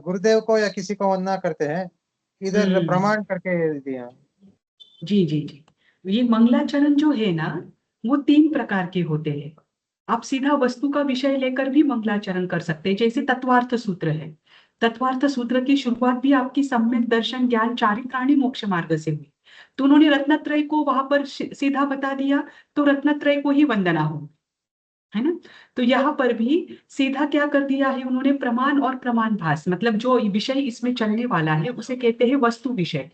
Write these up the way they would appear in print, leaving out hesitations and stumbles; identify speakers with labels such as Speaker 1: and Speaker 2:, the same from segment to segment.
Speaker 1: गुरुदेव को या किसी को वंदना करते हैं, इधर प्रमाण करके दिया।
Speaker 2: जी जी जी। ये मंगलाचरण जो है ना, वो 3 प्रकार के होते हैं। आप सीधा वस्तु का विषय लेकर भी मंगलाचरण कर सकते हैं, जैसे तत्वार्थ सूत्र है। तत्वार्थ सूत्र की शुरुआत भी आपकी सम्यक दर्शन ज्ञान चारित्राणी मोक्ष मार्ग से हुई, तो उन्होंने रत्नत्रय को वहां पर सीधा बता दिया, तो रत्नत्रय को ही वंदना हो, है ना। तो यहाँ पर भी सीधा क्या कर दिया है उन्होंने, प्रमाण और प्रमाण भास, मतलब जो विषय इसमें चलने वाला है उसे कहते हैं वस्तु विषय।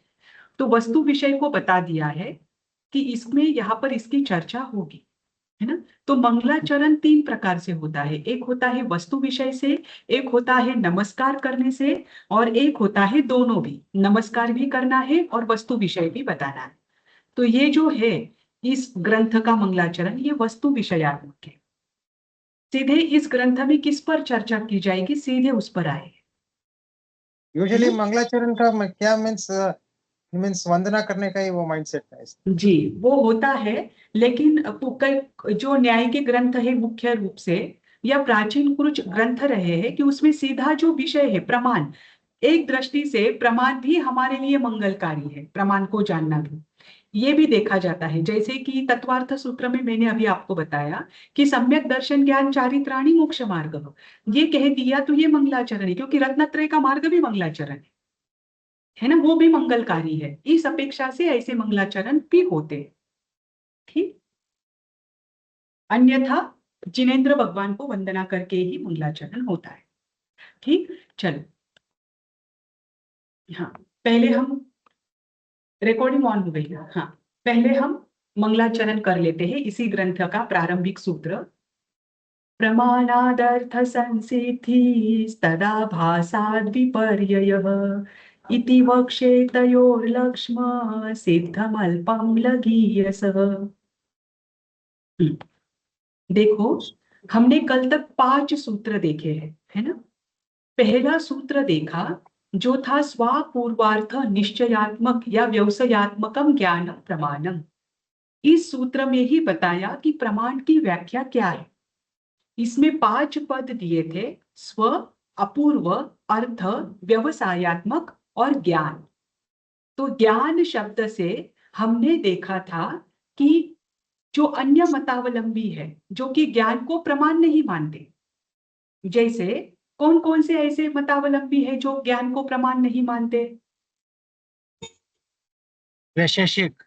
Speaker 2: तो वस्तु विषय को बता दिया है कि इसमें यहाँ पर इसकी चर्चा होगी, है ना। तो मंगलाचरण 3 प्रकार से होता है, एक होता है वस्तु विषय से, एक होता है नमस्कार करने से, और एक होता है दोनों भी, नमस्कार भी करना है और वस्तु विषय भी बताना है। तो ये जो है इस ग्रंथ का मंगलाचरण, ये वस्तु विषयात्मक है। सीधे इस ग्रंथ में किस पर चर्चा की जाएगी, सीधे उस पर आए।
Speaker 1: यूजुअली मंगलाचरण का क्या मीन्स वंदना करने का ही वो माइंडसेट है।
Speaker 2: जी, वो होता है, लेकिन जो न्याय के ग्रंथ है मुख्य रूप से, या प्राचीन कुछ ग्रंथ रहे हैं कि उसमें सीधा जो विषय है प्रमाण, एक दृष्टि से प्रमाण भी हमारे लिए मंगलकारी है, प्रमाण को जानना भी ये भी देखा जाता है। जैसे कि तत्वार्थ सूत्र में मैंने अभी आपको बताया कि सम्यक दर्शन ज्ञान चारित्राणी मोक्ष मार्ग, ये कह दिया तो ये मंगलाचरण है, क्योंकि रत्नत्रय का मार्ग भी मंगलाचरण है ना, वो भी मंगलकारी है। इस अपेक्षा से ऐसे मंगलाचरण भी होते हैं, ठीक। अन्यथा जिनेंद्र भगवान को वंदना करके ही मंगलाचरण होता है, ठीक। चलो, हाँ, पहले हम रिकॉर्डिंग ऑन हो गई ना, हाँ, पहले हम मंगलाचरण कर लेते हैं इसी ग्रंथ का प्रारंभिक सूत्र। प्रमाणादर्थ संसिद्धिस्तदा भासाद् विपर्ययः इति वक्षे तयोर्लक्ष्म सिद्धमल्पं लघीयसः। देखो, हमने कल तक 5 सूत्र देखे हैं, है ना। पहला सूत्र देखा जो था स्वापूर्वार्थ निश्चयात्मक या व्यवसायत्मकम ज्ञान प्रमाणम। इस सूत्र में ही बताया कि प्रमाण की व्याख्या क्या है। इसमें 5 पद दिए थे, स्व, अपूर्व, अर्थ, व्यवसायत्मक और ज्ञान। तो ज्ञान शब्द से हमने देखा था कि जो अन्य मतावलंबी है, जो कि ज्ञान को प्रमाण नहीं मानते, जैसे कौन कौन से ऐसे मतावलंबी है जो ज्ञान को प्रमाण नहीं मानते।
Speaker 1: वैशेषिक,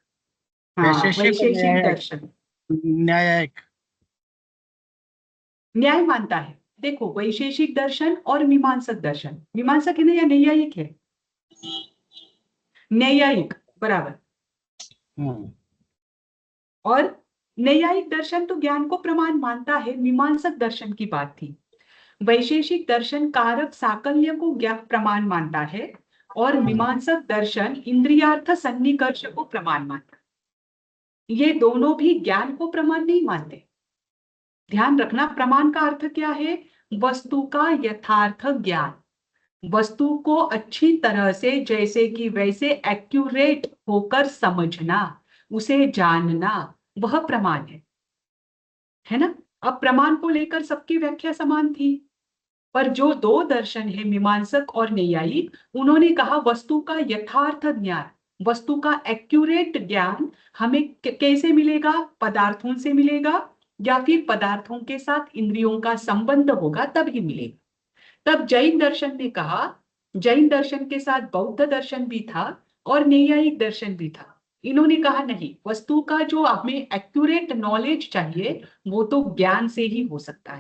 Speaker 2: हाँ,
Speaker 1: वैशेषिक और
Speaker 2: वैशेषिक दर्शन।
Speaker 1: न्यायिक।
Speaker 2: न्याय मानता है, देखो, वैशेषिक दर्शन और मीमांसक दर्शन। मीमांसक है ना या नैयायिक है? नैयायिक, बराबर। और नैयायिक दर्शन तो ज्ञान को प्रमाण मानता है, मीमांसक दर्शन की बात थी। वैशेषिक दर्शन कारक साकल्य को ज्ञान प्रमाण मानता है, और मीमांसक दर्शन इंद्रियार्थ सन्निकर्ष को प्रमाण मानता है। ये दोनों भी ज्ञान को प्रमाण नहीं मानते। ध्यान रखना, प्रमाण का अर्थ क्या है? वस्तु का यथार्थ ज्ञान, वस्तु को अच्छी तरह से जैसे कि वैसे एक्यूरेट होकर समझना, उसे जानना, वह प्रमाण है ना। अब प्रमाण को लेकर सबकी व्याख्या समान थी, पर जो 2 दर्शन है, मीमांसक और नैयायिक, उन्होंने कहा वस्तु का यथार्थ ज्ञान, वस्तु का एक्यूरेट ज्ञान हमें कैसे मिलेगा? पदार्थों से मिलेगा, या फिर पदार्थों के साथ इंद्रियों का संबंध होगा तब ही मिलेगा। तब जैन दर्शन ने कहा, जैन दर्शन के साथ बौद्ध दर्शन भी था और नैयायिक दर्शन भी था। इन्होंने कहा नहीं, वस्तु का जो हमें एक्यूरेट नॉलेज चाहिए वो तो ज्ञान से ही हो सकता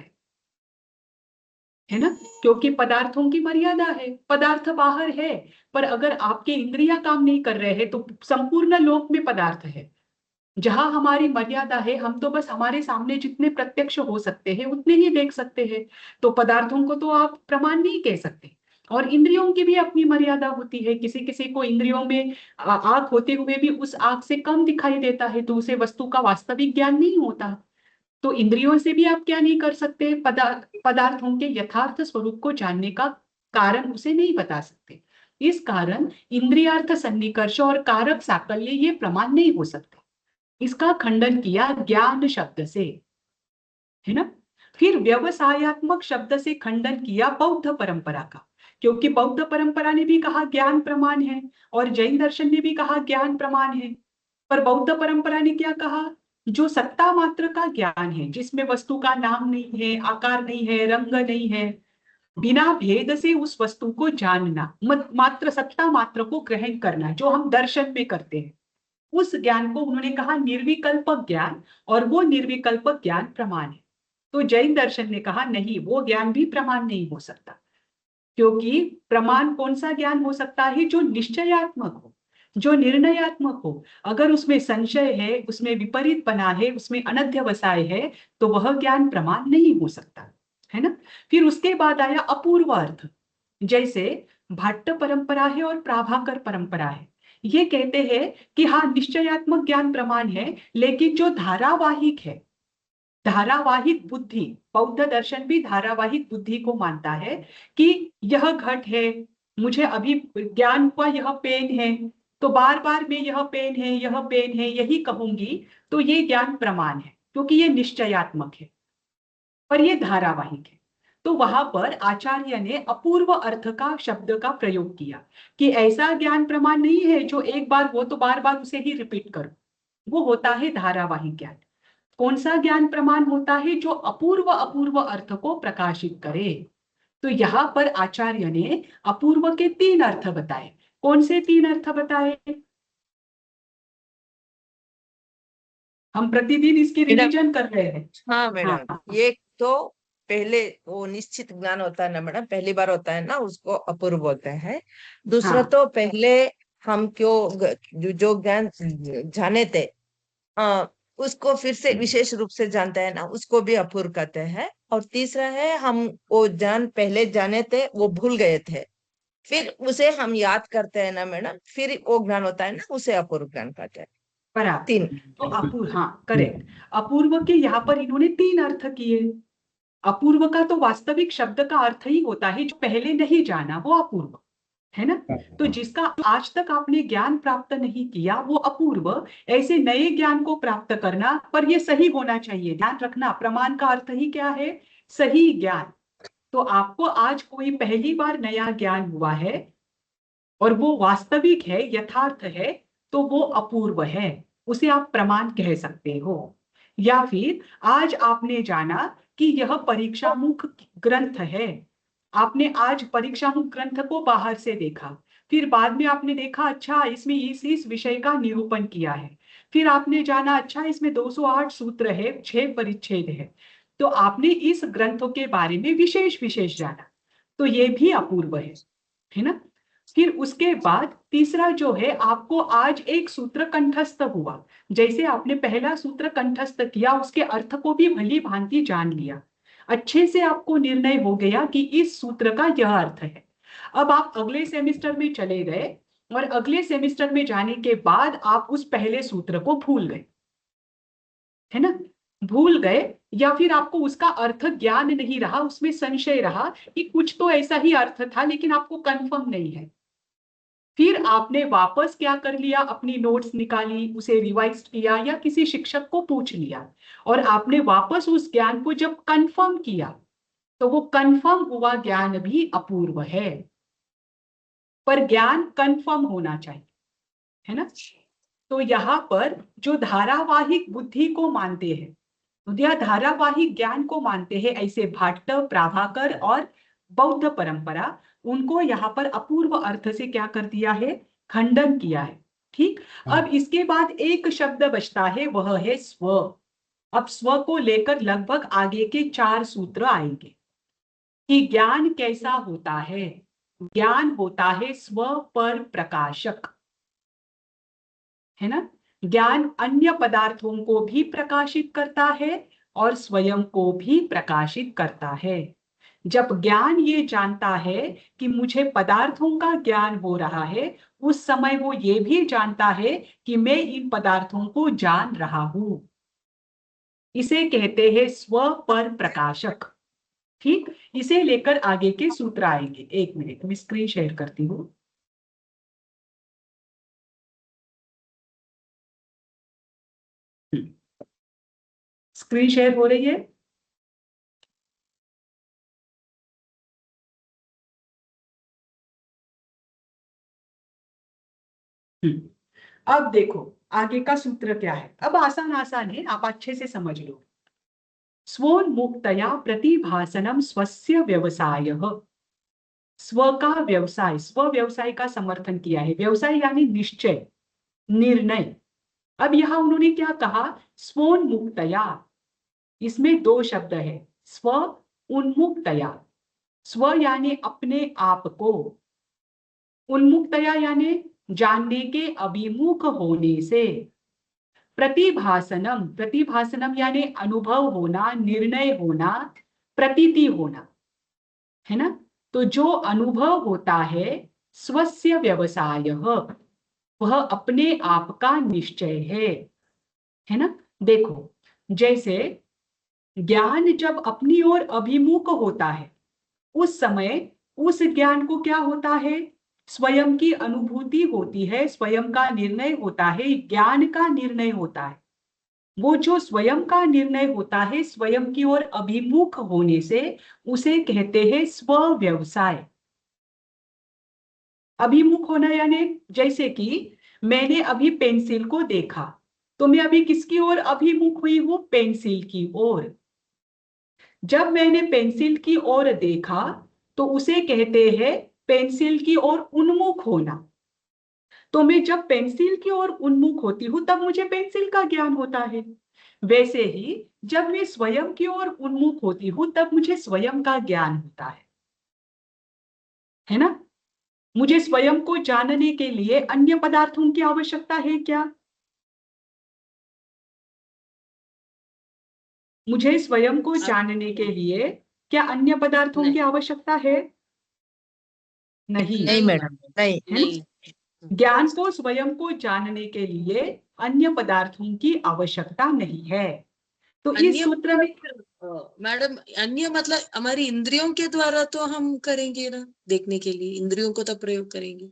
Speaker 2: है ना। क्योंकि पदार्थों की मर्यादा है, पदार्थ बाहर है, पर अगर आपके इंद्रियां काम नहीं कर रहे हैं तो संपूर्ण लोक में पदार्थ है। जहां हमारी मर्यादा है, हम तो बस हमारे सामने जितने प्रत्यक्ष हो सकते हैं उतने ही देख सकते हैं, तो पदार्थों को तो आप प्रमाण नहीं कह सकते। और इंद्रियों की भी अपनी मर्यादा होती है, किसी किसी को इंद्रियों में आंख होते हुए भी उस आंख से कम दिखाई देता है, तो उसे वस्तु का वास्तविक ज्ञान नहीं होता। तो इंद्रियों से भी आप क्या नहीं कर सकते? पदार्थों के यथार्थ स्वरूप को जानने का कारण उसे नहीं बता सकते। इस कारण इंद्रियार्थ सन्निकर्ष और कारक साकल्य ये प्रमाण नहीं हो सकते। इसका खंडन किया ज्ञान शब्द से, है ना। फिर व्यवसायत्मक शब्द से खंडन किया बौद्ध परंपरा का, क्योंकि बौद्ध परंपरा ने भी कहा ज्ञान प्रमाण है और जैन दर्शन ने भी कहा ज्ञान प्रमाण है। पर बौद्ध परंपरा ने क्या कहा, जो सत्ता मात्र का ज्ञान है, जिसमें वस्तु का नाम नहीं है, आकार नहीं है, रंग नहीं है, बिना भेद से उस वस्तु को जानना, मात्र सत्ता मात्र को ग्रहण करना, जो हम दर्शन में करते हैं, उस ज्ञान को उन्होंने कहा निर्विकल्प ज्ञान, और वो निर्विकल्प ज्ञान प्रमाण है। तो जैन दर्शन ने कहा नहीं, वो ज्ञान भी प्रमाण नहीं हो सकता, क्योंकि प्रमाण कौन सा ज्ञान हो सकता है, जो निश्चयात्मक हो, जो निर्णयात्मक हो। अगर उसमें संशय है, उसमें विपरीत बना है, उसमें अनध्यवसाय है, तो वह ज्ञान प्रमाण नहीं हो सकता, है ना। फिर उसके बाद आया अपूर्व अर्थ, जैसे भाट्ट परंपरा है और प्राभाकर परंपरा है। ये कहते हैं कि हाँ, निश्चयात्मक ज्ञान प्रमाण है, लेकिन जो धारावाहिक है, धारावाहिक बुद्धि, बौद्ध दर्शन भी धारावाहिक बुद्धि को मानता है कि यह घट है, मुझे अभी ज्ञान हुआ यह पेन है, तो बार बार मैं यह पेन है, यह पेन है यही कहूंगी, तो ये ज्ञान प्रमाण है, क्योंकि ये निश्चयात्मक है, पर ये धारावाहिक है। तो वहां पर आचार्य ने अपूर्व अर्थ का शब्द का प्रयोग किया कि ऐसा ज्ञान प्रमाण नहीं है जो एक बार हो तो बार बार उसे ही रिपीट करो, वो होता है धारावाहिक ज्ञान। कौन सा ज्ञान प्रमाण होता है, जो अपूर्व अपूर्व अर्थ को प्रकाशित करे। तो यहाँ पर आचार्य ने अपूर्व के 3 अर्थ बताए। कौन से 3 अर्थ बताए, हम प्रतिदिन इसकी
Speaker 3: मैडम,
Speaker 2: रिवीजन कर रहे हैं।
Speaker 3: हाँ
Speaker 2: हाँ
Speaker 3: मैडम,
Speaker 2: हाँ
Speaker 3: ये तो पहले वो निश्चित ज्ञान होता है ना मैडम, पहली बार होता है ना, उसको अपूर्व बोलते हैं। दूसरा
Speaker 2: हाँ
Speaker 3: तो पहले हम क्यों जो ज्ञान जाने थे, आ, उसको फिर से विशेष रूप से जानते हैं ना, उसको भी अपूर्व कहते हैं। और तीसरा है, हम वो ज्ञान पहले जाने थे वो भूल गए थे, फिर उसे हम याद करते हैं ना मैडम, फिर वो ज्ञान होता है ना, उसे अपूर्व ज्ञान कहते हैं।
Speaker 2: बराबर।
Speaker 3: 3।
Speaker 2: तो अपूर्व, हाँ करेक्ट, अपूर्व के यहाँ पर इन्होंने 3 अर्थ किए। अपूर्व का तो वास्तविक शब्द का अर्थ ही होता है जो पहले नहीं जाना, वो अपूर्व है ना। तो जिसका आज तक आपने ज्ञान प्राप्त नहीं किया वो अपूर्व, ऐसे नए ज्ञान को प्राप्त करना, पर ये सही होना चाहिए, ध्यान रखना, प्रमाण का अर्थ ही क्या है, सही ज्ञान। तो आपको आज कोई पहली बार नया ज्ञान हुआ है और वो वास्तविक है, यथार्थ है, तो वो अपूर्व है, उसे आप प्रमाण कह सकते हो। या फिर आज आपने जाना कि यह परीक्षामुख ग्रंथ है, आपने आज परीक्षामुख ग्रंथ को बाहर से देखा, फिर बाद में आपने देखा अच्छा इसमें इस विषय का निरूपण किया है, फिर आपने जाना अच्छा इसमें 208 सूत्र है, 6 परिच्छेद है, तो आपने इस ग्रंथों के बारे में विशेष विशेष जाना, तो ये भी अपूर्व है ना। फिर उसके बाद तीसरा जो है, आपको आज एक सूत्र कंठस्थ हुआ, जैसे आपने पहला सूत्र कंठस्थ किया, उसके अर्थ को भी भली भांति जान लिया, अच्छे से आपको निर्णय हो गया कि इस सूत्र का यह अर्थ है। अब आप अगले सेमेस्टर में चले गए और अगले सेमेस्टर में जाने के बाद आप उस पहले सूत्र को भूल गए, है ना, भूल गए, या फिर आपको उसका अर्थ ज्ञान नहीं रहा, उसमें संशय रहा कि कुछ तो ऐसा ही अर्थ था लेकिन आपको कंफर्म नहीं है। फिर आपने वापस क्या कर लिया, अपनी नोट्स निकाली, उसे रिवाइज किया या किसी शिक्षक को पूछ लिया, और आपने वापस उस ज्ञान को जब कंफर्म किया, तो वो कंफर्म हुआ ज्ञान भी अपूर्व है। पर ज्ञान कंफर्म होना चाहिए, है ना। तो यहाँ पर जो धारावाहिक बुद्धि को मानते हैं, तो यह धारावाहिक ज्ञान को मानते हैं, ऐसे भाट्ट, प्राभाकर और बौद्ध परंपरा, उनको यहाँ पर अपूर्व अर्थ से क्या कर दिया है, खंडन किया है। ठीक, अब इसके बाद एक शब्द बचता है, वह है स्व। अब स्व को लेकर लगभग आगे के 4 सूत्र आएंगे कि ज्ञान कैसा होता है। ज्ञान होता है स्व पर प्रकाशक, है ना। ज्ञान अन्य पदार्थों को भी प्रकाशित करता है और स्वयं को भी प्रकाशित करता है। जब ज्ञान ये जानता है कि मुझे पदार्थों का ज्ञान हो रहा है, उस समय वो ये भी जानता है कि मैं इन पदार्थों को जान रहा हूं, इसे कहते हैं स्व पर प्रकाशक। ठीक, इसे लेकर आगे के सूत्र आएंगे। एक मिनट, मैं स्क्रीन शेयर करती हूँ। स्क्रीन शेयर हो रही है। अब देखो आगे का सूत्र क्या है। अब आसान आसान है, आप अच्छे से समझ लो। स्वोन्मुक्तया प्रतिभासनम स्वस्य व्यवसायः। स्व का व्यवसाय, स्व व्यवसाय का समर्थन किया है। व्यवसाय यानी निश्चय, निर्णय। अब यहां उन्होंने क्या कहा, स्वोन्मुक्तया। इसमें दो शब्द है, स्व उन्मुक्तया। स्व यानी अपने आप को, उन्मुक्तया यानी जानने के अभिमुख होने से। प्रतिभासनम, प्रतिभासनम यानी अनुभव होना, निर्णय होना, प्रतीति होना, है ना। तो जो अनुभव होता है, स्वस्य व्यवसायः, वह अपने आप का निश्चय है ना। देखो जैसे ज्ञान जब अपनी ओर अभिमुख होता है, उस समय उस ज्ञान को क्या होता है, स्वयं की अनुभूति होती है, स्वयं का निर्णय होता है, ज्ञान का निर्णय होता है। वो जो स्वयं का निर्णय होता है, स्वयं की ओर अभिमुख होने से, उसे कहते हैं स्व व्यवसाय। अभिमुख होना यानी जैसे कि मैंने अभी पेंसिल को देखा, तो मैं अभी किसकी ओर अभिमुख हुई हूं, पेंसिल की ओर। जब मैंने पेंसिल की ओर देखा तो उसे कहते हैं पेंसिल की ओर उन्मुख होना। तो मैं जब पेंसिल की ओर उन्मुख होती हूं तब मुझे पेंसिल का ज्ञान होता है। वैसे ही जब मैं स्वयं की ओर उन्मुख होती हूं तब मुझे स्वयं का ज्ञान होता है ना। मुझे स्वयं को जानने के लिए अन्य पदार्थों की आवश्यकता है क्या? मुझे स्वयं को जानने के लिए क्या अन्य पदार्थों की आवश्यकता है? नहीं,
Speaker 3: नहीं मैडम, नहीं।
Speaker 2: है ना। ज्ञान को, स्वयं को जानने के लिए अन्य पदार्थों की आवश्यकता नहीं है। तो इस सूत्र में
Speaker 4: मैडम अन्य मतलब हमारी इंद्रियों के द्वारा तो हम करेंगे ना, देखने के लिए इंद्रियों को तो प्रयोग करेंगे।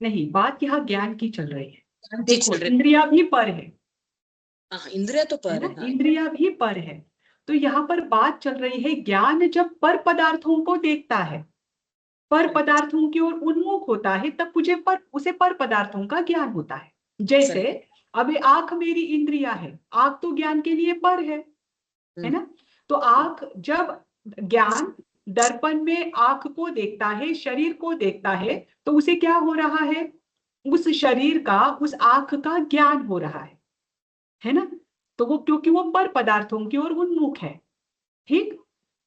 Speaker 2: नहीं, बात यहाँ ज्ञान की चल रही है।
Speaker 4: ज्ञान की
Speaker 2: देखो
Speaker 4: चल रही है।
Speaker 2: इंद्रिया भी पर है,
Speaker 4: हाँ इंद्रिया तो
Speaker 2: है
Speaker 4: पर
Speaker 2: ना,
Speaker 4: है। हाँ।
Speaker 2: इंद्रिया भी पर है। तो यहाँ पर बात चल रही है, ज्ञान जब पर पदार्थों को देखता है, पर पदार्थों की ओर उन्मुख होता है, तब उसे पर पदार्थों का ज्ञान होता है। जैसे अभी आंख मेरी इंद्रिया है, आंख तो ज्ञान के लिए पर है ना। तो आंख जब ज्ञान दर्पण में आंख को देखता है, शरीर को देखता है, तो उसे क्या हो रहा है, उस शरीर का, उस आंख का ज्ञान हो रहा है ना। तो वो क्योंकि वो पर पदार्थों की ओर उन्मुख है, ठीक।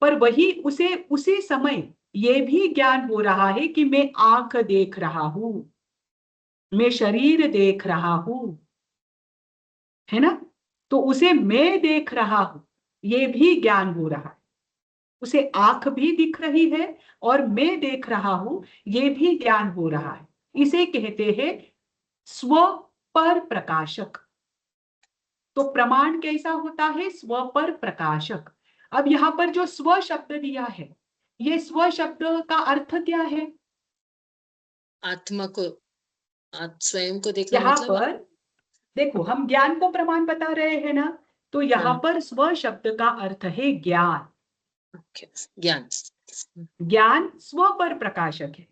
Speaker 2: पर वही उसे उसी समय ये भी ज्ञान हो रहा है कि मैं आंख देख रहा हूं, मैं शरीर देख रहा हूं, है ना। तो उसे मैं देख रहा हूं, ये भी ज्ञान हो रहा है। उसे आंख भी दिख रही है और मैं देख रहा हूं, ये भी ज्ञान हो रहा है। इसे कहते हैं स्व पर प्रकाशक। तो प्रमाण कैसा होता है, स्व पर प्रकाशक। अब यहां पर जो स्व शब्द दिया है, ये स्व शब्द का अर्थ क्या है?
Speaker 4: आत्मा को, स्वयं को देखना
Speaker 2: यहाँ
Speaker 4: मतलब
Speaker 2: पर देखो, हम ज्ञान को प्रमाण बता रहे हैं ना, तो यहाँ पर स्व शब्द का अर्थ है ज्ञान।
Speaker 4: ज्ञान।
Speaker 2: ज्ञान स्व पर प्रकाशक है।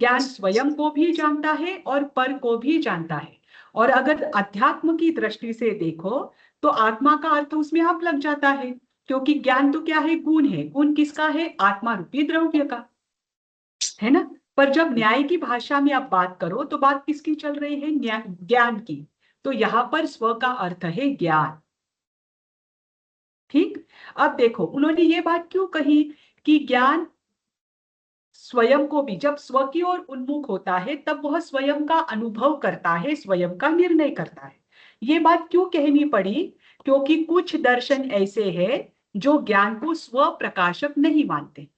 Speaker 2: ज्ञान स्वयं को भी जानता है और पर को भी जानता है। और अगर अध्यात्म की दृष्टि से देखो तो आत्मा का अर्थ उसमें आप लग जाता है, क्योंकि ज्ञान तो क्या है, गुण है। गुण किसका है, आत्मा रूपी द्रव्य का, है ना। पर जब न्याय की भाषा में आप बात करो तो बात किसकी चल रही है, ज्ञान की। तो यहां पर स्व का अर्थ है ज्ञान, ठीक। अब देखो उन्होंने ये बात क्यों कही कि ज्ञान स्वयं को भी, जब स्व की ओर उन्मुख होता है तब वह स्वयं का अनुभव करता है, स्वयं का निर्णय करता है। ये बात क्यों कहनी पड़ी, क्योंकि कुछ दर्शन ऐसे हैं जो ज्ञान को स्व प्रकाशक नहीं मानते।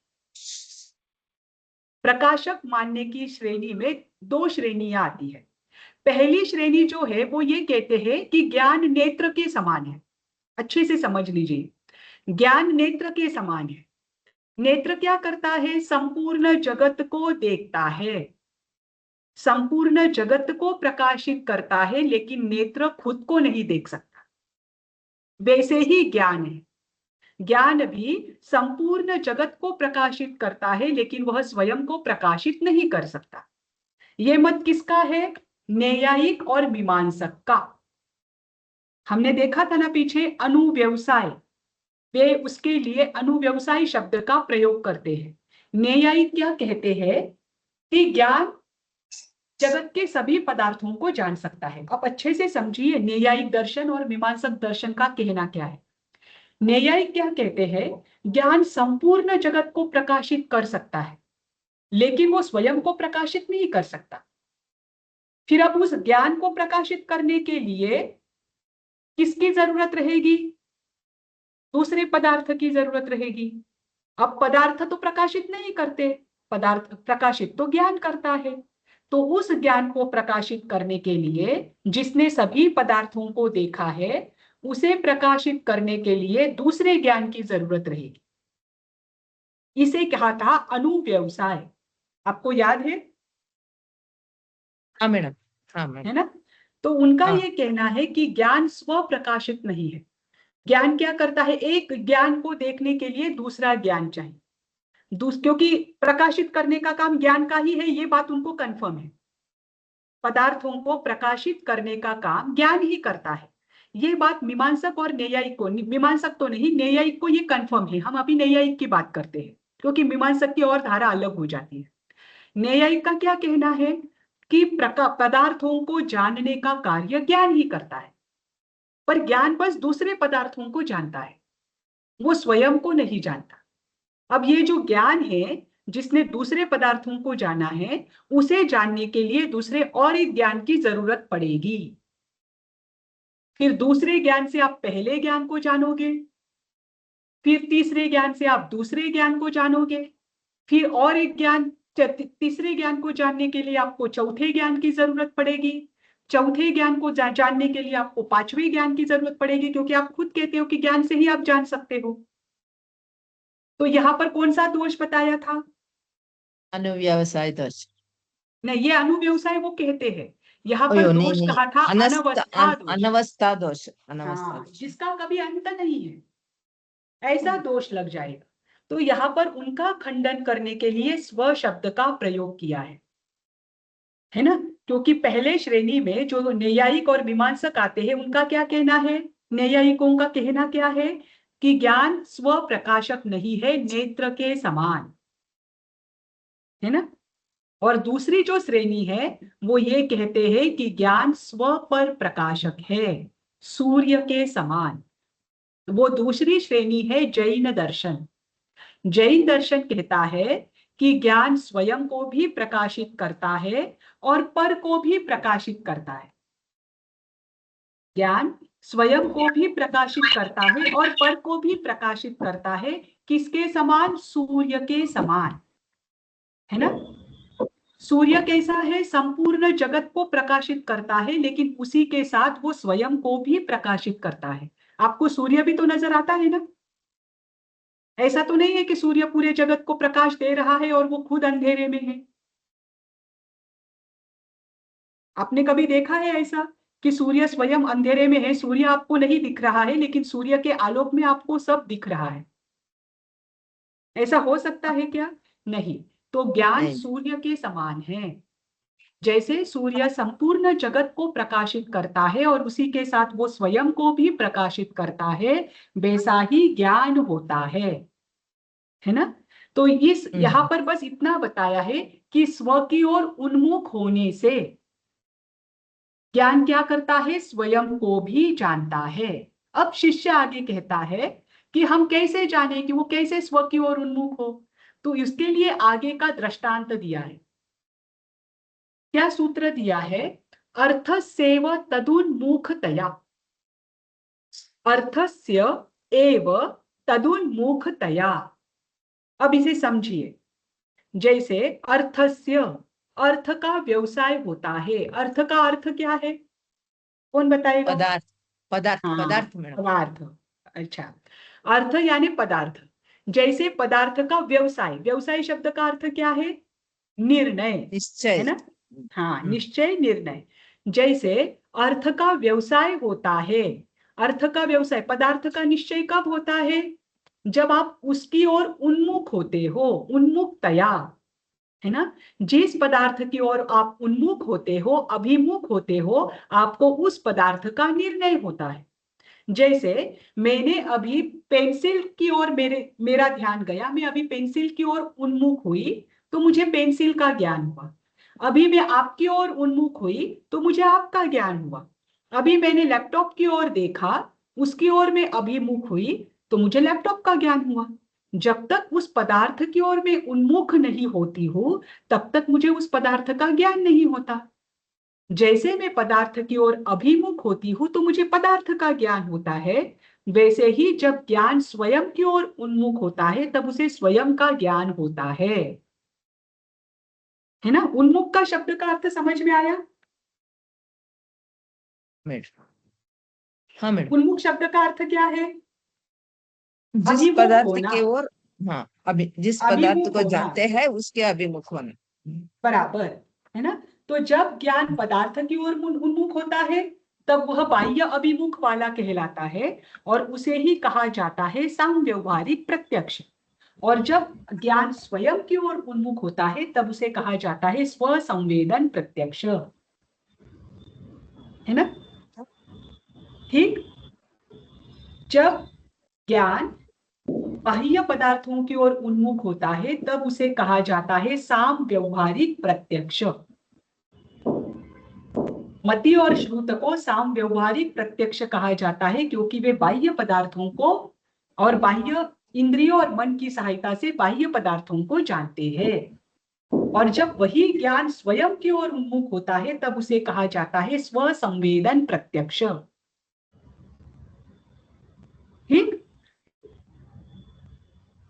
Speaker 2: प्रकाशक मानने की श्रेणी में दो श्रेणियां आती है। पहली श्रेणी जो है वो ये कहते हैं कि ज्ञान नेत्र के समान है। अच्छे से समझ लीजिए, ज्ञान नेत्र के समान है। नेत्र क्या करता है, संपूर्ण जगत को देखता है, संपूर्ण जगत को प्रकाशित करता है, लेकिन नेत्र खुद को नहीं देख सकता। वैसे ही ज्ञान है, ज्ञान भी संपूर्ण जगत को प्रकाशित करता है, लेकिन वह स्वयं को प्रकाशित नहीं कर सकता। यह मत किसका है, न्यायिक और मीमांसक का। हमने देखा था ना पीछे अनुव्यवसाय, वे उसके लिए अनुव्यवसाय शब्द का प्रयोग करते हैं। न्यायिक क्या कहते हैं कि ज्ञान जगत के सभी पदार्थों को जान सकता है। अब अच्छे से समझिए न्यायिक दर्शन और मीमांसक दर्शन का कहना क्या है। न्यायिक क्या कहते हैं, ज्ञान संपूर्ण जगत को प्रकाशित कर सकता है लेकिन वो स्वयं को प्रकाशित नहीं कर सकता। फिर अब उस ज्ञान को प्रकाशित करने के लिए किसकी जरूरत रहेगी, दूसरे पदार्थ की जरूरत रहेगी। अब पदार्थ तो प्रकाशित नहीं करते, पदार्थ प्रकाशित तो ज्ञान करता है। तो उस ज्ञान को प्रकाशित करने के लिए जिसने सभी पदार्थों को देखा है उसे प्रकाशित करने के लिए दूसरे ज्ञान की जरूरत रहेगी। इसे कहा था अनुव्यवसाय। आपको याद है?
Speaker 3: हाँ मैडम, हाँ
Speaker 2: है
Speaker 3: मैडम,
Speaker 2: ना? तो उनका
Speaker 3: हाँ।
Speaker 2: ये कहना है कि ज्ञान स्व प्रकाशित नहीं है। ज्ञान क्या करता है, एक ज्ञान को देखने के लिए दूसरा ज्ञान चाहिए, क्योंकि प्रकाशित करने का काम ज्ञान का ही है, ये बात उनको कंफर्म है। पदार्थों को प्रकाशित करने का काम ज्ञान ही करता है। ये बात मीमांसक और न्यायिक को, मीमांसक तो नहीं, न्यायिक को ये कंफर्म है। हम अभी न्यायिक की बात करते हैं क्योंकि मीमांसक की और धारा अलग हो जाती है। न्यायिक का क्या कहना है कि पदार्थों को जानने का कार्य ज्ञान ही करता है, पर ज्ञान बस दूसरे पदार्थों को जानता है, वो स्वयं को नहीं जानता। अब ये जो ज्ञान है जिसने दूसरे पदार्थों को जाना है, उसे जानने के लिए दूसरे और एक ज्ञान की जरूरत पड़ेगी। फिर दूसरे ज्ञान से आप पहले ज्ञान को जानोगे, फिर तीसरे ज्ञान से आप दूसरे ज्ञान को जानोगे, फिर और एक ज्ञान, तीसरे ज्ञान को जानने के लिए आपको चौथे ज्ञान की जरूरत पड़ेगी, चौथे ज्ञान को जानने के लिए आपको पांचवें ज्ञान की जरूरत पड़ेगी, क्योंकि आप खुद कहते हो कि ज्ञान से ही आप जान सकते हो। तो यहां पर कौन सा दोष बताया था?
Speaker 3: अनुव्यवसाय दोष।
Speaker 2: नहीं, ये अनुव्यवसाय वो कहते हैं, यहाँ पर
Speaker 3: नहीं
Speaker 2: दोष
Speaker 3: नहीं,
Speaker 2: कहा था अनवस्था दोष।
Speaker 3: अनवस्था दोष, अनवस्था
Speaker 2: हाँ,
Speaker 3: दोष।
Speaker 2: जिसका कभी अंत नहीं है, ऐसा दोष लग जाएगा। तो यहाँ पर उनका खंडन करने के लिए स्व शब्द का प्रयोग किया है ना? क्योंकि पहले श्रेणी में जो न्यायिक और मीमांसक आते हैं उनका क्या कहना है, न्यायिकों का कहना क्या है कि ज्ञान स्व प्रकाशक नहीं है, नेत्र के समान, है ना? और दूसरी जो श्रेणी है वो ये कहते हैं कि ज्ञान स्व पर प्रकाशक है, सूर्य के समान। वो दूसरी श्रेणी है जैन दर्शन। जैन दर्शन कहता है कि ज्ञान स्वयं को भी प्रकाशित करता है और पर को भी प्रकाशित करता है। ज्ञान स्वयं को भी प्रकाशित करता है और पर को भी प्रकाशित करता है। किसके समान? सूर्य के समान, है ना? सूर्य कैसा है? संपूर्ण जगत को प्रकाशित करता है, लेकिन उसी के साथ वो स्वयं को भी प्रकाशित करता है। आपको सूर्य भी तो नजर आता है ना? ऐसा तो नहीं है कि सूर्य पूरे जगत को प्रकाश दे रहा है और वो खुद अंधेरे में है। आपने कभी देखा है ऐसा कि सूर्य स्वयं अंधेरे में है, सूर्य आपको नहीं दिख रहा है, लेकिन सूर्य के आलोक में आपको सब दिख रहा है? ऐसा हो सकता है क्या? नहीं। तो ज्ञान
Speaker 3: नहीं।
Speaker 2: सूर्य के समान है। जैसे सूर्य संपूर्ण जगत को प्रकाशित करता है और उसी के साथ वो स्वयं को भी प्रकाशित करता है, वैसा ही ज्ञान होता है ना? तो इस यहाँ पर बस इतना बताया है कि स्व की ओर उन्मुख होने से ज्ञान क्या करता है? स्वयं को भी जानता है। अब शिष्य आगे कहता है कि हम कैसे जाने कि वो कैसे स्व की ओर उन्मुख हो, तो इसके लिए आगे का दृष्टांत दिया है। क्या सूत्र दिया है? अर्थस्यैव तदुन्मुखतया, अर्थस्य एव तदुन्मुखतया। अब इसे समझिए। जैसे अर्थस्य, अर्थ का व्यवसाय होता है। अर्थ का अर्थ क्या है? कौन बताएगा?
Speaker 3: पदार्थ, पदार्थ,
Speaker 2: हाँ,
Speaker 3: पदार्थ मैडम।
Speaker 2: पदार्थ। अच्छा, अर्थ यानी पदार्थ। जैसे पदार्थ का व्यवसाय, व्यवसाय शब्द का अर्थ क्या है? निर्णय,
Speaker 3: निश्चय।
Speaker 2: है ना? हाँ, निश्चय, निर्णय। जैसे अर्थ का व्यवसाय होता है, अर्थ का व्यवसाय, पदार्थ का निश्चय कब होता है? जब आप उसकी ओर उन्मुख होते हो, उन्मुखतया। है ना। जिस पदार्थ की ओर आप उन्मुख होते हो, अभिमुख होते हो, आपको उस पदार्थ का निर्णय होता है। जैसे मैंने अभी पेंसिल की ओर मेरा ध्यान गया, मैं अभी पेंसिल की ओर उन्मुख हुई तो मुझे पेंसिल का ज्ञान हुआ। अभी मैं आपकी ओर उन्मुख हुई तो मुझे आपका ज्ञान हुआ। अभी मैंने लैपटॉप की ओर देखा, उसकी ओर मैं अभिमुख हुई तो मुझे लैपटॉप का ज्ञान हुआ। जब तक उस पदार्थ की ओर मैं उन्मुख नहीं होती हूँ तब तक मुझे उस पदार्थ का ज्ञान नहीं होता। जैसे मैं पदार्थ की ओर अभिमुख होती हूं तो मुझे पदार्थ का ज्ञान होता है, वैसे ही जब ज्ञान स्वयं की ओर उन्मुख होता है तब उसे स्वयं का ज्ञान होता है ना। उन्मुख का शब्द का अर्थ समझ में आया?
Speaker 3: मैडम, हाँ मैडम,
Speaker 2: उन्मुख शब्द का अर्थ क्या है?
Speaker 3: जिस
Speaker 2: अभिमुख
Speaker 3: पदार्थ
Speaker 2: होना,
Speaker 3: की ओर, हाँ, अभी जिस पदार्थ
Speaker 2: अभिमुख
Speaker 3: को
Speaker 2: होना,
Speaker 3: जानते हैं उसके अभिमुख होना।
Speaker 2: बराबर, है ना। तो जब ज्ञान पदार्थ की ओर उन्मुख होता है तब वह बाह्य अभिमुख वाला कहलाता है और उसे ही कहा जाता है सामव्यवहारिक प्रत्यक्ष। और जब ज्ञान स्वयं की ओर उन्मुख होता है तब उसे कहा जाता है स्वसंवेदन प्रत्यक्ष, है ना। ठीक। जब ज्ञान बाह्य पदार्थों की ओर उन्मुख होता है तब उसे कहा जाता है सामव्यवहारिक प्रत्यक्ष। मति और श्रुत को सामव्यवहारिक प्रत्यक्ष कहा जाता है क्योंकि वे बाह्य पदार्थों को और बाह्य इंद्रियों और मन की सहायता से बाह्य पदार्थों को जानते हैं। और जब वही ज्ञान स्वयं की ओर उन्मुख होता है तब उसे कहा जाता है स्वसंवेदन प्रत्यक्ष। ठीक,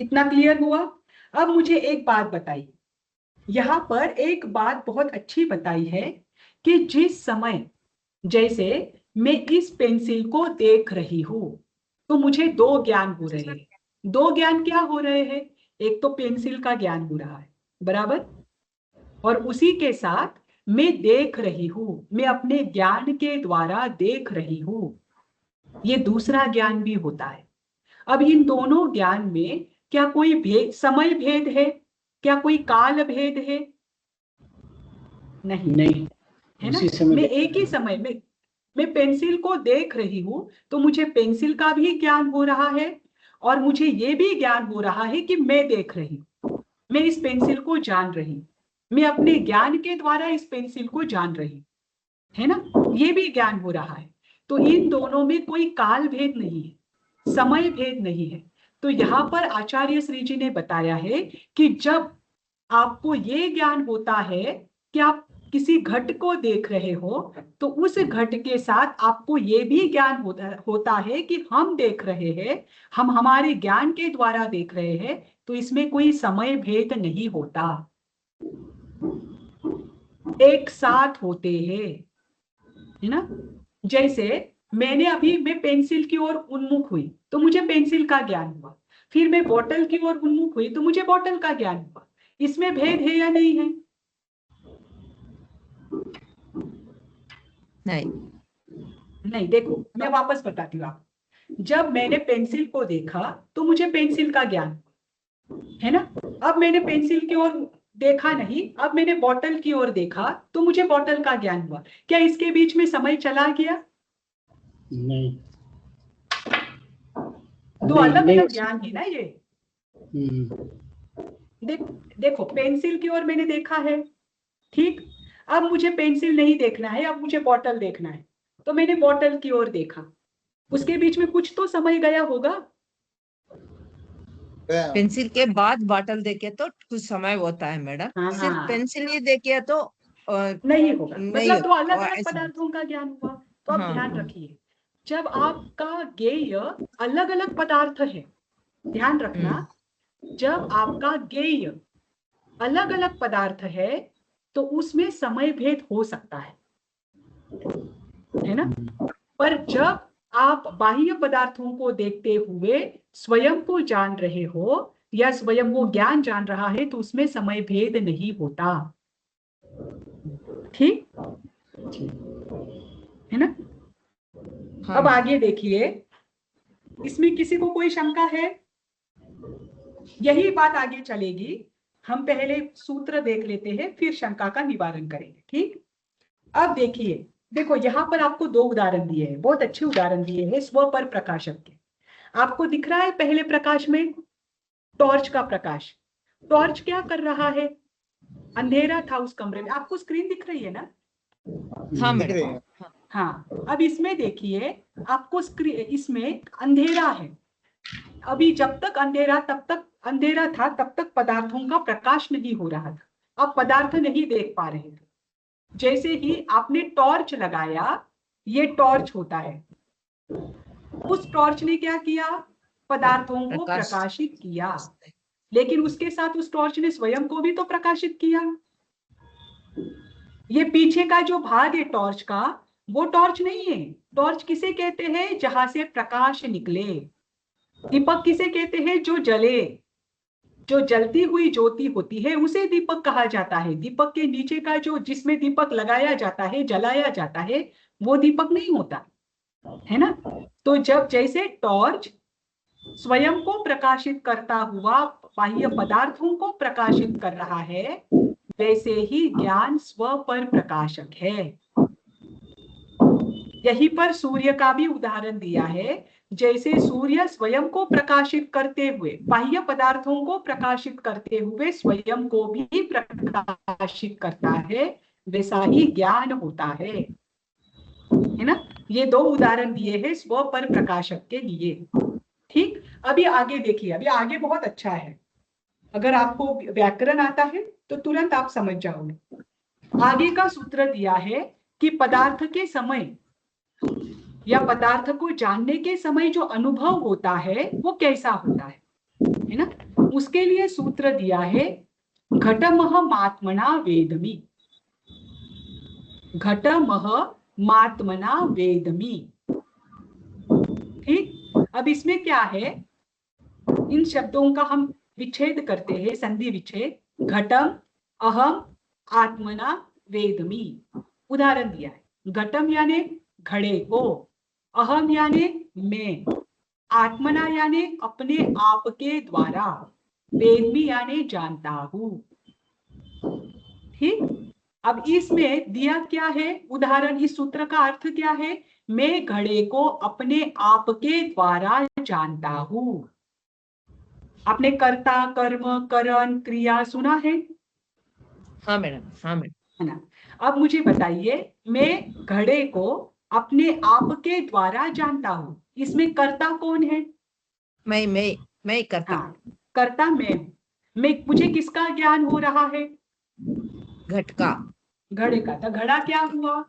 Speaker 2: इतना क्लियर हुआ? अब मुझे एक बात बताइए, यहां पर एक बात बहुत अच्छी बताई है कि जिस समय, जैसे मैं इस पेंसिल को देख रही हूं तो मुझे दो ज्ञान हो रहे हैं। दो ज्ञान क्या हो रहे हैं? एक तो पेंसिल का ज्ञान हो रहा है, बराबर, और उसी के साथ मैं देख रही हूं, मैं अपने ज्ञान के द्वारा देख रही हूं, ये दूसरा ज्ञान भी होता है। अब इन दोनों ज्ञान में क्या कोई भेद, समय भेद है? क्या कोई काल भेद है? नहीं, है ना। मैं एक ही समय में, मैं पेंसिल को देख रही हूं तो मुझे पेंसिल का भी ज्ञान हो रहा है और मुझे ये भी ज्ञान हो रहा है कि मैं देख रही हूं, मैं इस पेंसिल को जान रही हूं, मैं अपने ज्ञान के द्वारा इस पेंसिल को जान रही हूं, है ना, ये भी ज्ञान हो रहा है। तो इन दोनों में कोई काल भेद नहीं है, समय भेद नहीं है। तो यहाँ पर आचार्य श्री जी ने बताया है कि जब आपको ये ज्ञान होता है कि आप किसी घट को देख रहे हो तो उस घट के साथ आपको ये भी ज्ञान होता है कि हम देख रहे हैं, हम हमारे ज्ञान के द्वारा देख रहे हैं, तो इसमें कोई समय भेद नहीं होता, एक साथ होते हैं, है ना। जैसे मैं पेंसिल की ओर उन्मुख हुई तो मुझे पेंसिल का ज्ञान हुआ, फिर मैं बोतल की ओर उन्मुख हुई तो मुझे बोतल का ज्ञान हुआ। इसमें भेद है या नहीं है? नहीं, देखो मैं वापस बताती हूँ आपको। जब मैंने पेंसिल को देखा तो मुझे पेंसिल का ज्ञान हुआ, है ना। अब मैंने पेंसिल की ओर देखा नहीं, अब मैंने बोतल की ओर देखा तो मुझे बोतल का ज्ञान हुआ। क्या इसके बीच में समय चला गया?
Speaker 5: नहीं,
Speaker 2: दो अलग अलग ज्ञान है ना ये।
Speaker 5: हम्म,
Speaker 2: देखो पेंसिल की ओर मैंने देखा है, ठीक। अब मुझे पेंसिल नहीं देखना है, अब मुझे बॉटल देखना है, तो मैंने बॉटल की ओर देखा, उसके बीच में कुछ तो समय गया होगा।
Speaker 3: पेंसिल के बाद बॉटल देखे तो कुछ समय होता है मैडम,
Speaker 2: हाँ
Speaker 3: सिर्फ
Speaker 2: हाँ,
Speaker 3: पेंसिल ही देखे तो
Speaker 2: नहीं होगा,
Speaker 3: नहीं
Speaker 2: मतलब दो अलग
Speaker 3: होता,
Speaker 2: अलग
Speaker 3: ऐसा।
Speaker 2: पदार्थों का ज्ञान हुआ। तो आप
Speaker 3: हाँ
Speaker 2: ध्यान
Speaker 3: हाँ
Speaker 2: रखिए, जब आपका ज्ञेय अलग अलग पदार्थ है, ध्यान रखना, जब आपका ज्ञेय अलग अलग पदार्थ है तो उसमें समय भेद हो सकता है ना। पर जब आप बाह्य पदार्थों को देखते हुए स्वयं को जान रहे हो या स्वयं वो ज्ञान जान रहा है तो उसमें समय भेद नहीं होता, ठीक है ना।
Speaker 3: हाँ
Speaker 2: अब आगे देखिए, इसमें किसी को कोई शंका है? यही बात आगे चलेगी हम पहले सूत्र देख लेते हैं, फिर शंका का निवारण करेंगे। ठीक, अब देखिए, देखो यहाँ पर आपको दो उदाहरण दिए हैं, बहुत अच्छे उदाहरण दिए हैं स्व पर प्रकाशक के। आपको दिख रहा है पहले प्रकाश में टॉर्च का प्रकाश। टॉर्च क्या कर रहा है? अंधेरा था उस कमरे में। आपको स्क्रीन दिख रही है ना?
Speaker 3: हाँ
Speaker 1: दिख रही
Speaker 3: मैडम।
Speaker 1: है।
Speaker 2: हाँ, अब इसमें देखिए, आपको स्क्रीन, इसमें अंधेरा है। अभी जब तक अंधेरा, तब तक अंधेरा था, तब तक पदार्थों का प्रकाश नहीं हो रहा था। अब पदार्थ नहीं देख पा रहे थे। जैसे ही आपने टॉर्च लगाया, ये टॉर्च होता है, उस टॉर्च ने क्या किया? पदार्थों को
Speaker 3: प्रकाश।
Speaker 2: प्रकाशित किया। लेकिन उसके साथ उस टॉर्च ने स्वयं को भी तो प्रकाशित किया। ये पीछे का जो भाग है टॉर्च का, वो टॉर्च नहीं है। टॉर्च किसे कहते हैं? जहां से प्रकाश निकले। दीपक किसे कहते हैं? जो जले, जो जलती हुई ज्योति होती है, उसे दीपक कहा जाता है। दीपक के नीचे का जो, जिसमें दीपक लगाया जाता है, जलाया जाता है, वो दीपक नहीं होता है ना। तो जब जैसे टॉर्च स्वयं को प्रकाशित करता हुआ बाह्य पदार्थों को प्रकाशित कर रहा है, वैसे ही ज्ञान स्व पर प्रकाशक है। यहीं पर सूर्य का भी उदाहरण दिया है। जैसे सूर्य स्वयं को प्रकाशित करते हुए, बाह्य पदार्थों को प्रकाशित करते हुए स्वयं को भी प्रकाशित करता है, वैसा ही ज्ञान होता है ना। ये दो उदाहरण दिए हैं स्व पर प्रकाशक के लिए। ठीक, अभी आगे देखिए, अभी आगे बहुत अच्छा है। अगर आपको व्याकरण आता है तो तुरंत आप समझ जाओगे। आगे का सूत्र दिया है कि पदार्थ के समय या पदार्थ को जानने के समय जो अनुभव होता है वो कैसा होता है ना। उसके लिए सूत्र दिया है, घटमह मात्मना वेदमी। घटमह मात्मना वेदमी। ठीक, अब इसमें क्या है, इन शब्दों का हम विच्छेद करते हैं, संधि विच्छेद। घटम अहम आत्मना वेदमी। उदाहरण दिया है, घटम यानी घड़े को, अहम यानी मैं, आत्मना यानी अपने आप के द्वारा, वेदमी यानी जानता हूं। ठीक, अब इसमें दिया क्या है उदाहरण, इस सूत्र का अर्थ क्या है? मैं घड़े को अपने आप के द्वारा जानता हूं। आपने कर्ता, कर्म, करण, क्रिया सुना है?
Speaker 3: हाँ मैडम। हाँ मैडम।
Speaker 2: है ना। अब मुझे बताइए, मैं घड़े को अपने आप के द्वारा जानता हूं, इसमें कर्ता कौन है?
Speaker 3: मैं करता।
Speaker 2: हाँ, कर्ता मैं हूं। मैं, मुझे किसका ज्ञान हो रहा है?
Speaker 3: घट का।
Speaker 2: घड़े का। तो घड़ा क्या हुआ?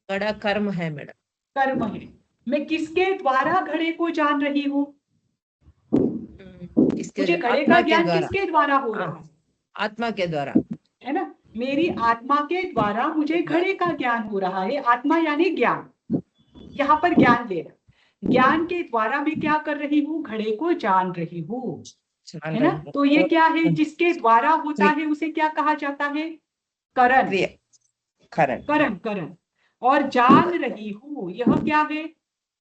Speaker 3: बड़ा कर्म है मैडम।
Speaker 2: कर्म है। मैं किसके द्वारा घड़े को जान रही हूँ? मुझे घड़े का
Speaker 3: आत्मा के
Speaker 2: ज्ञान
Speaker 3: द्वारा।
Speaker 2: किसके द्वारा हो रहा है?
Speaker 3: आत्मा के द्वारा।
Speaker 2: है ना, मेरी आत्मा के द्वारा मुझे घड़े का ज्ञान हो रहा है। आत्मा यानी ज्ञान, यहाँ पर ज्ञान लेना। ज्ञान के द्वारा मैं क्या कर रही हूँ? घड़े को जान रही हूँ, है ना। तो ये क्या है? जिसके द्वारा होता है उसे क्या कहा जाता है? करण।
Speaker 3: क्रिया। करण।
Speaker 2: करण, करण। और जान रही हूँ, यह क्या है?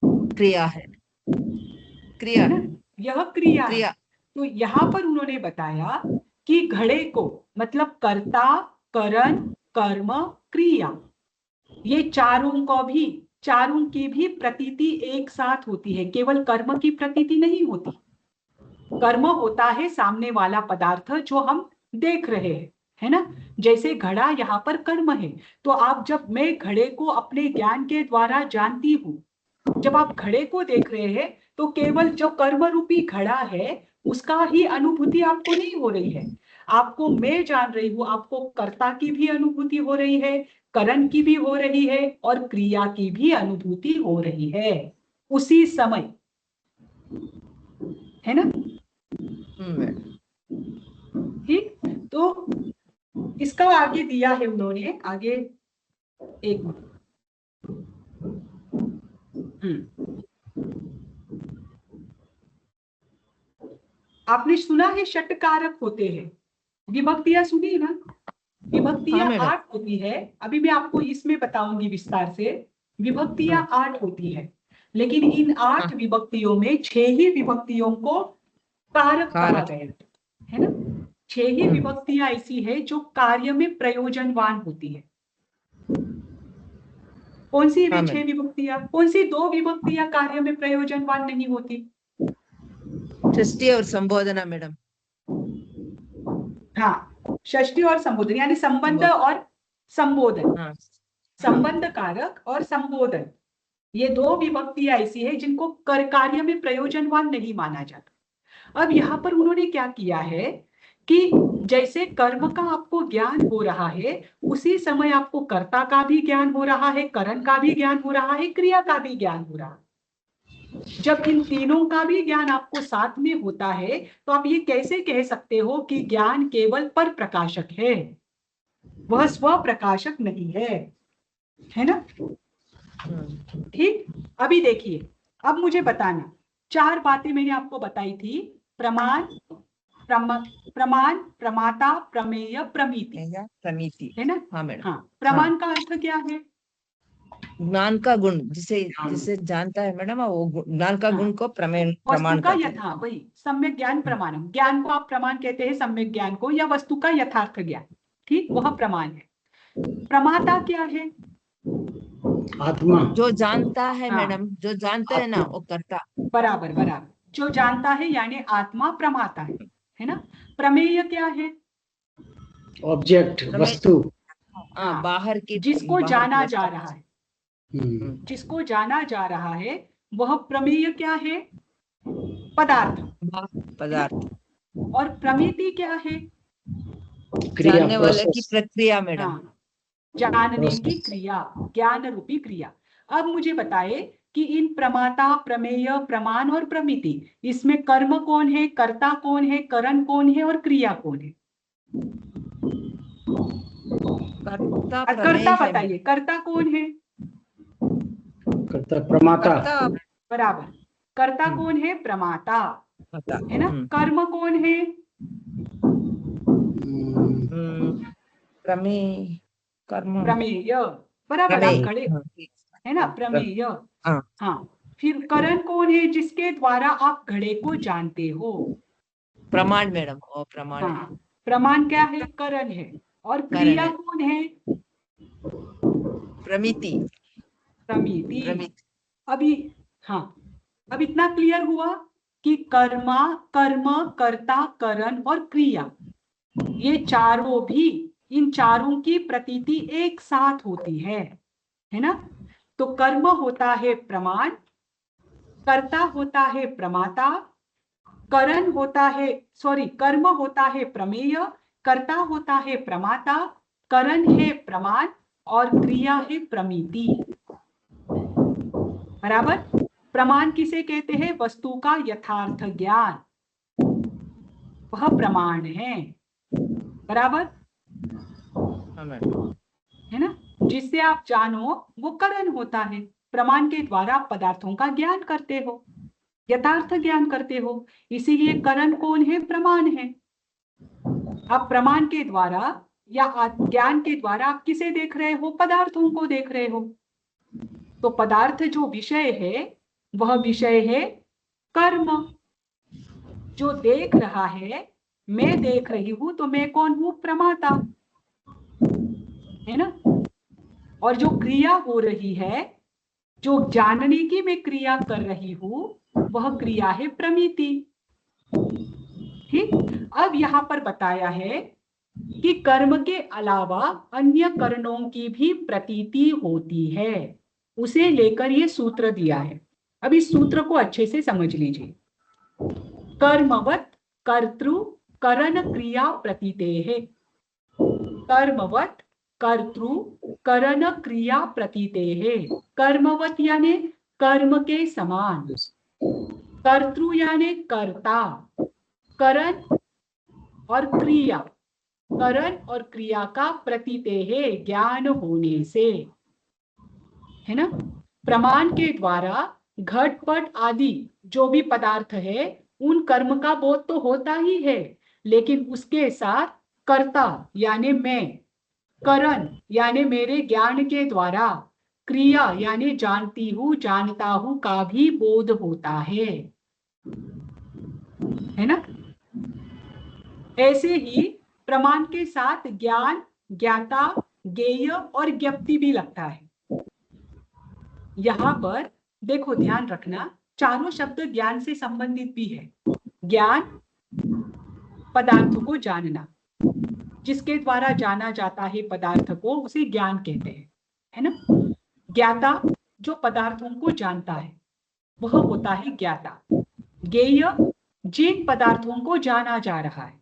Speaker 3: क्रिया है। क्रिया
Speaker 2: है ना,
Speaker 3: है।
Speaker 2: यह क्रिया है।
Speaker 3: क्रिया।
Speaker 2: तो यहाँ पर उन्होंने बताया कि घड़े को, मतलब कर्ता, करण, कर्म, क्रिया, ये चारों की भी प्रतीति एक साथ होती है। केवल कर्म की प्रतीति नहीं होती। कर्म होता है सामने वाला पदार्थ जो हम देख रहे हैं, है ना। जैसे घड़ा यहाँ पर कर्म है। तो आप, जब मैं घड़े को अपने ज्ञान के द्वारा जानती हूँ, जब आप घड़े को देख रहे हैं, तो केवल जो कर्म रूपी घड़ा है उसका ही अनुभूति आपको नहीं हो रही है। आपको मैं जान रही हूँ, आपको कर्ता की भी अनुभूति हो रही है, करण की भी हो रही है, और क्रिया की भी अनुभूति हो रही है उसी समय, है ना। ठीक, तो इसका आगे दिया है उन्होंने, आगे एक मिनट। आपने सुना है षटकारक होते हैं, विभक्तियां सुनी है ना। विभक्तियां
Speaker 3: हाँ,
Speaker 2: 8 होती है। अभी मैं आपको इसमें बताऊंगी विस्तार से। विभक्तियां 8 होती है, लेकिन इन 8 विभक्तियों में 6 ही विभक्तियों को कारक कहा गया है ना। 6 ही विभक्तियां ऐसी है जो कार्य में प्रयोजनवान होती है। कौन सी वे
Speaker 3: हाँ
Speaker 2: 6 विभक्तियां? कौन सी 2 विभक्तियां कार्य में प्रयोजनवान नहीं होती?
Speaker 3: षष्ठी और संबोधना मैडम।
Speaker 2: हाँ, षष्ठी और संबोधन, यानी संबंध और संबोधन,
Speaker 3: हाँ
Speaker 2: संबंध कारक और संबोधन, ये 2 विभक्तियां ऐसी है जिनको कार्य में प्रयोजनवान नहीं माना जाता। अब यहाँ पर उन्होंने क्या किया है कि जैसे कर्म का आपको ज्ञान हो रहा है, उसी समय आपको कर्ता का भी ज्ञान हो रहा है, करण का भी ज्ञान हो रहा है, क्रिया का भी ज्ञान हो रहा है। जब इन तीनों का भी ज्ञान आपको साथ में होता है, तो आप ये कैसे कह सकते हो कि ज्ञान केवल पर प्रकाशक है, वह स्व प्रकाशक नहीं है ना? ठीक। अभी देखिए, अब मुझे बताना, 4 बातें मैंने आपको बताई थी, प्रमाण, प्रमाण, प्रमाता, प्रमेय, प्रमिति,
Speaker 3: प्रमिति
Speaker 2: है ना?
Speaker 3: हाँ मैडम।
Speaker 2: हाँ, प्रमाण का अर्थ क्या है?
Speaker 3: ज्ञान का गुण, जिसे जानता है मैडम, वो ज्ञान का गुण को प्रमाण
Speaker 2: वस्तु का
Speaker 3: कहते हैं।
Speaker 2: यथा, वही सम्यक ज्ञान प्रमाणम, ज्ञान को आप प्रमाण कहते हैं, सम्यक ज्ञान को, या वस्तु का यथार्थ ज्ञान, ठीक, वह प्रमाण है। प्रमाता क्या है?
Speaker 5: आत्मा।
Speaker 3: जो जानता है
Speaker 2: हाँ,
Speaker 3: मैडम, जो जानता है ना, वो करता।
Speaker 2: बराबर बराबर, जो जानता है यानी आत्मा प्रमाता है ना? प्रमेय क्या है?
Speaker 5: ऑब्जेक्ट, वस्तु।
Speaker 2: हाँ,
Speaker 3: बाहर की,
Speaker 2: जिसको
Speaker 3: बाहर
Speaker 2: जाना
Speaker 3: की
Speaker 2: जा
Speaker 3: वस्तु।
Speaker 2: रहा है,
Speaker 5: हम्म,
Speaker 2: जिसको जाना जा रहा है, वह प्रमेय क्या है? पदार्थ,
Speaker 3: पदार्थ।
Speaker 2: और प्रमिति क्या है?
Speaker 5: क्रिया,
Speaker 3: जानने वाले की
Speaker 5: प्रोसेस।
Speaker 3: प्रक्रिया मैडम।
Speaker 2: हाँ, जानने की
Speaker 5: प्रोसेस।
Speaker 2: क्रिया, ज्ञान रूपी क्रिया। अब मुझे बताए कि इन प्रमाता, प्रमेय, प्रमाण और प्रमिति, इसमें कर्म कौन है, कर्ता कौन है, करण कौन है और क्रिया कौन है?
Speaker 3: कर्ता
Speaker 2: कर्ता
Speaker 3: है
Speaker 2: बताइए, कर्ता कौन है?
Speaker 5: कर्ता प्रमाता।
Speaker 2: बराबर, कर्ता कौन है? प्रमाता, है ना? कर्म कौन है?
Speaker 3: प्रमेय, कर्म,
Speaker 2: प्रमेय, बराबर, आप खड़े, है ना? प्रमेय। हाँ, फिर करण कौन है जिसके द्वारा आप घड़े को जानते हो?
Speaker 3: प्रमाण मैडम, ओ प्रमाण।
Speaker 2: हाँ, प्रमाण क्या है? करण है। और क्रिया कौन है?
Speaker 3: प्रमिति।
Speaker 2: प्रमिति। अभी, हाँ, अब इतना क्लियर हुआ कि कर्म, कर्ता, करण और क्रिया, ये चारों भी, इन चारों की प्रतीति एक साथ होती है ना? तो कर्म होता है प्रमाण, कर्ता होता है प्रमाता, करण होता है, सॉरी, कर्म होता है प्रमेय, कर्ता होता है प्रमाता, करण है प्रमाण और क्रिया है प्रमिति। बराबर। प्रमाण किसे कहते हैं? वस्तु का यथार्थ ज्ञान, वह प्रमाण है। बराबर है ना? जिससे आप जानो वो करण होता है। प्रमाण के द्वारा पदार्थों का ज्ञान करते हो, यथार्थ ज्ञान करते हो, इसीलिए करण कौन है? प्रमाण है। आप प्रमाण के द्वारा या ज्ञान के द्वारा आप किसे देख रहे हो? पदार्थों को देख रहे हो। तो पदार्थ जो विषय है, वह विषय है कर्म। जो देख रहा है, मैं देख रही हूं, तो मैं कौन हूं? प्रमाता, है ना? और जो क्रिया हो रही है, जो जानने की मैं क्रिया कर रही हूं, वह क्रिया है प्रमिति। ठीक। अब यहां पर बताया है कि कर्म के अलावा अन्य करणों की भी प्रतीति होती है, उसे लेकर ये सूत्र दिया है। अब इस सूत्र को अच्छे से समझ लीजिए। कर्मवत कर्तृ करण क्रिया प्रतीतेः, कर्मवत कर्तृ करण क्रिया प्रतीतेः। कर्मवत यानी कर्म के समान, कर्तृ यानी कर्ता, करण और क्रिया, करण और क्रिया का प्रतीतेः ज्ञान होने से, है ना? प्रमाण के द्वारा घटपट आदि जो भी पदार्थ है, उन कर्म का बोध तो होता ही है, लेकिन उसके साथ कर्ता यानी मैं, करण यानी मेरे ज्ञान के द्वारा, क्रिया यानी जानती हूं, जानता हूं का भी बोध होता है ना? ऐसे ही प्रमाण के साथ ज्ञान, ज्ञाता, ज्ञेय और ज्ञप्ति भी लगता है। यहाँ पर देखो ध्यान रखना, चारों शब्द ज्ञान से संबंधित भी है। ज्ञान पदार्थ को जानना, जिसके द्वारा जाना जाता है पदार्थ को उसे ज्ञान कहते हैं, है ना। ज्ञाता जो पदार्थों को जानता है वह होता है ज्ञाता। ज्ञेय जिन पदार्थों को जाना जा रहा है,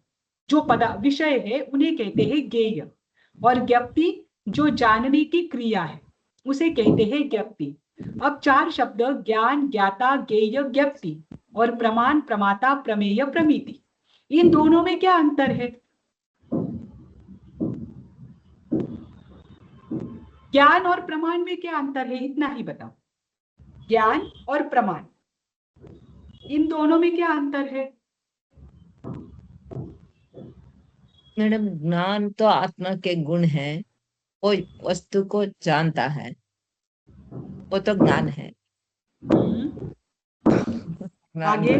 Speaker 2: जो विषय है उन्हें कहते हैं ज्ञेय। और ज्ञप्ति जो जानने की क्रिया है उसे कहते हैं ज्ञप्ति। अब चार शब्द ज्ञान, ज्ञाता, ज्ञेय, ज्ञप्ति और प्रमाण, प्रमाता, प्रमेय, प्रमिति, इन दोनों में क्या अंतर है? ज्ञान और प्रमाण में क्या अंतर है, इतना ही बताओ। ज्ञान और प्रमाण, इन दोनों में क्या अंतर है?
Speaker 3: मैडम, ज्ञान तो आत्मा के गुण है, वो वस्तु को जानता है, वो तो ज्ञान है।
Speaker 2: आगे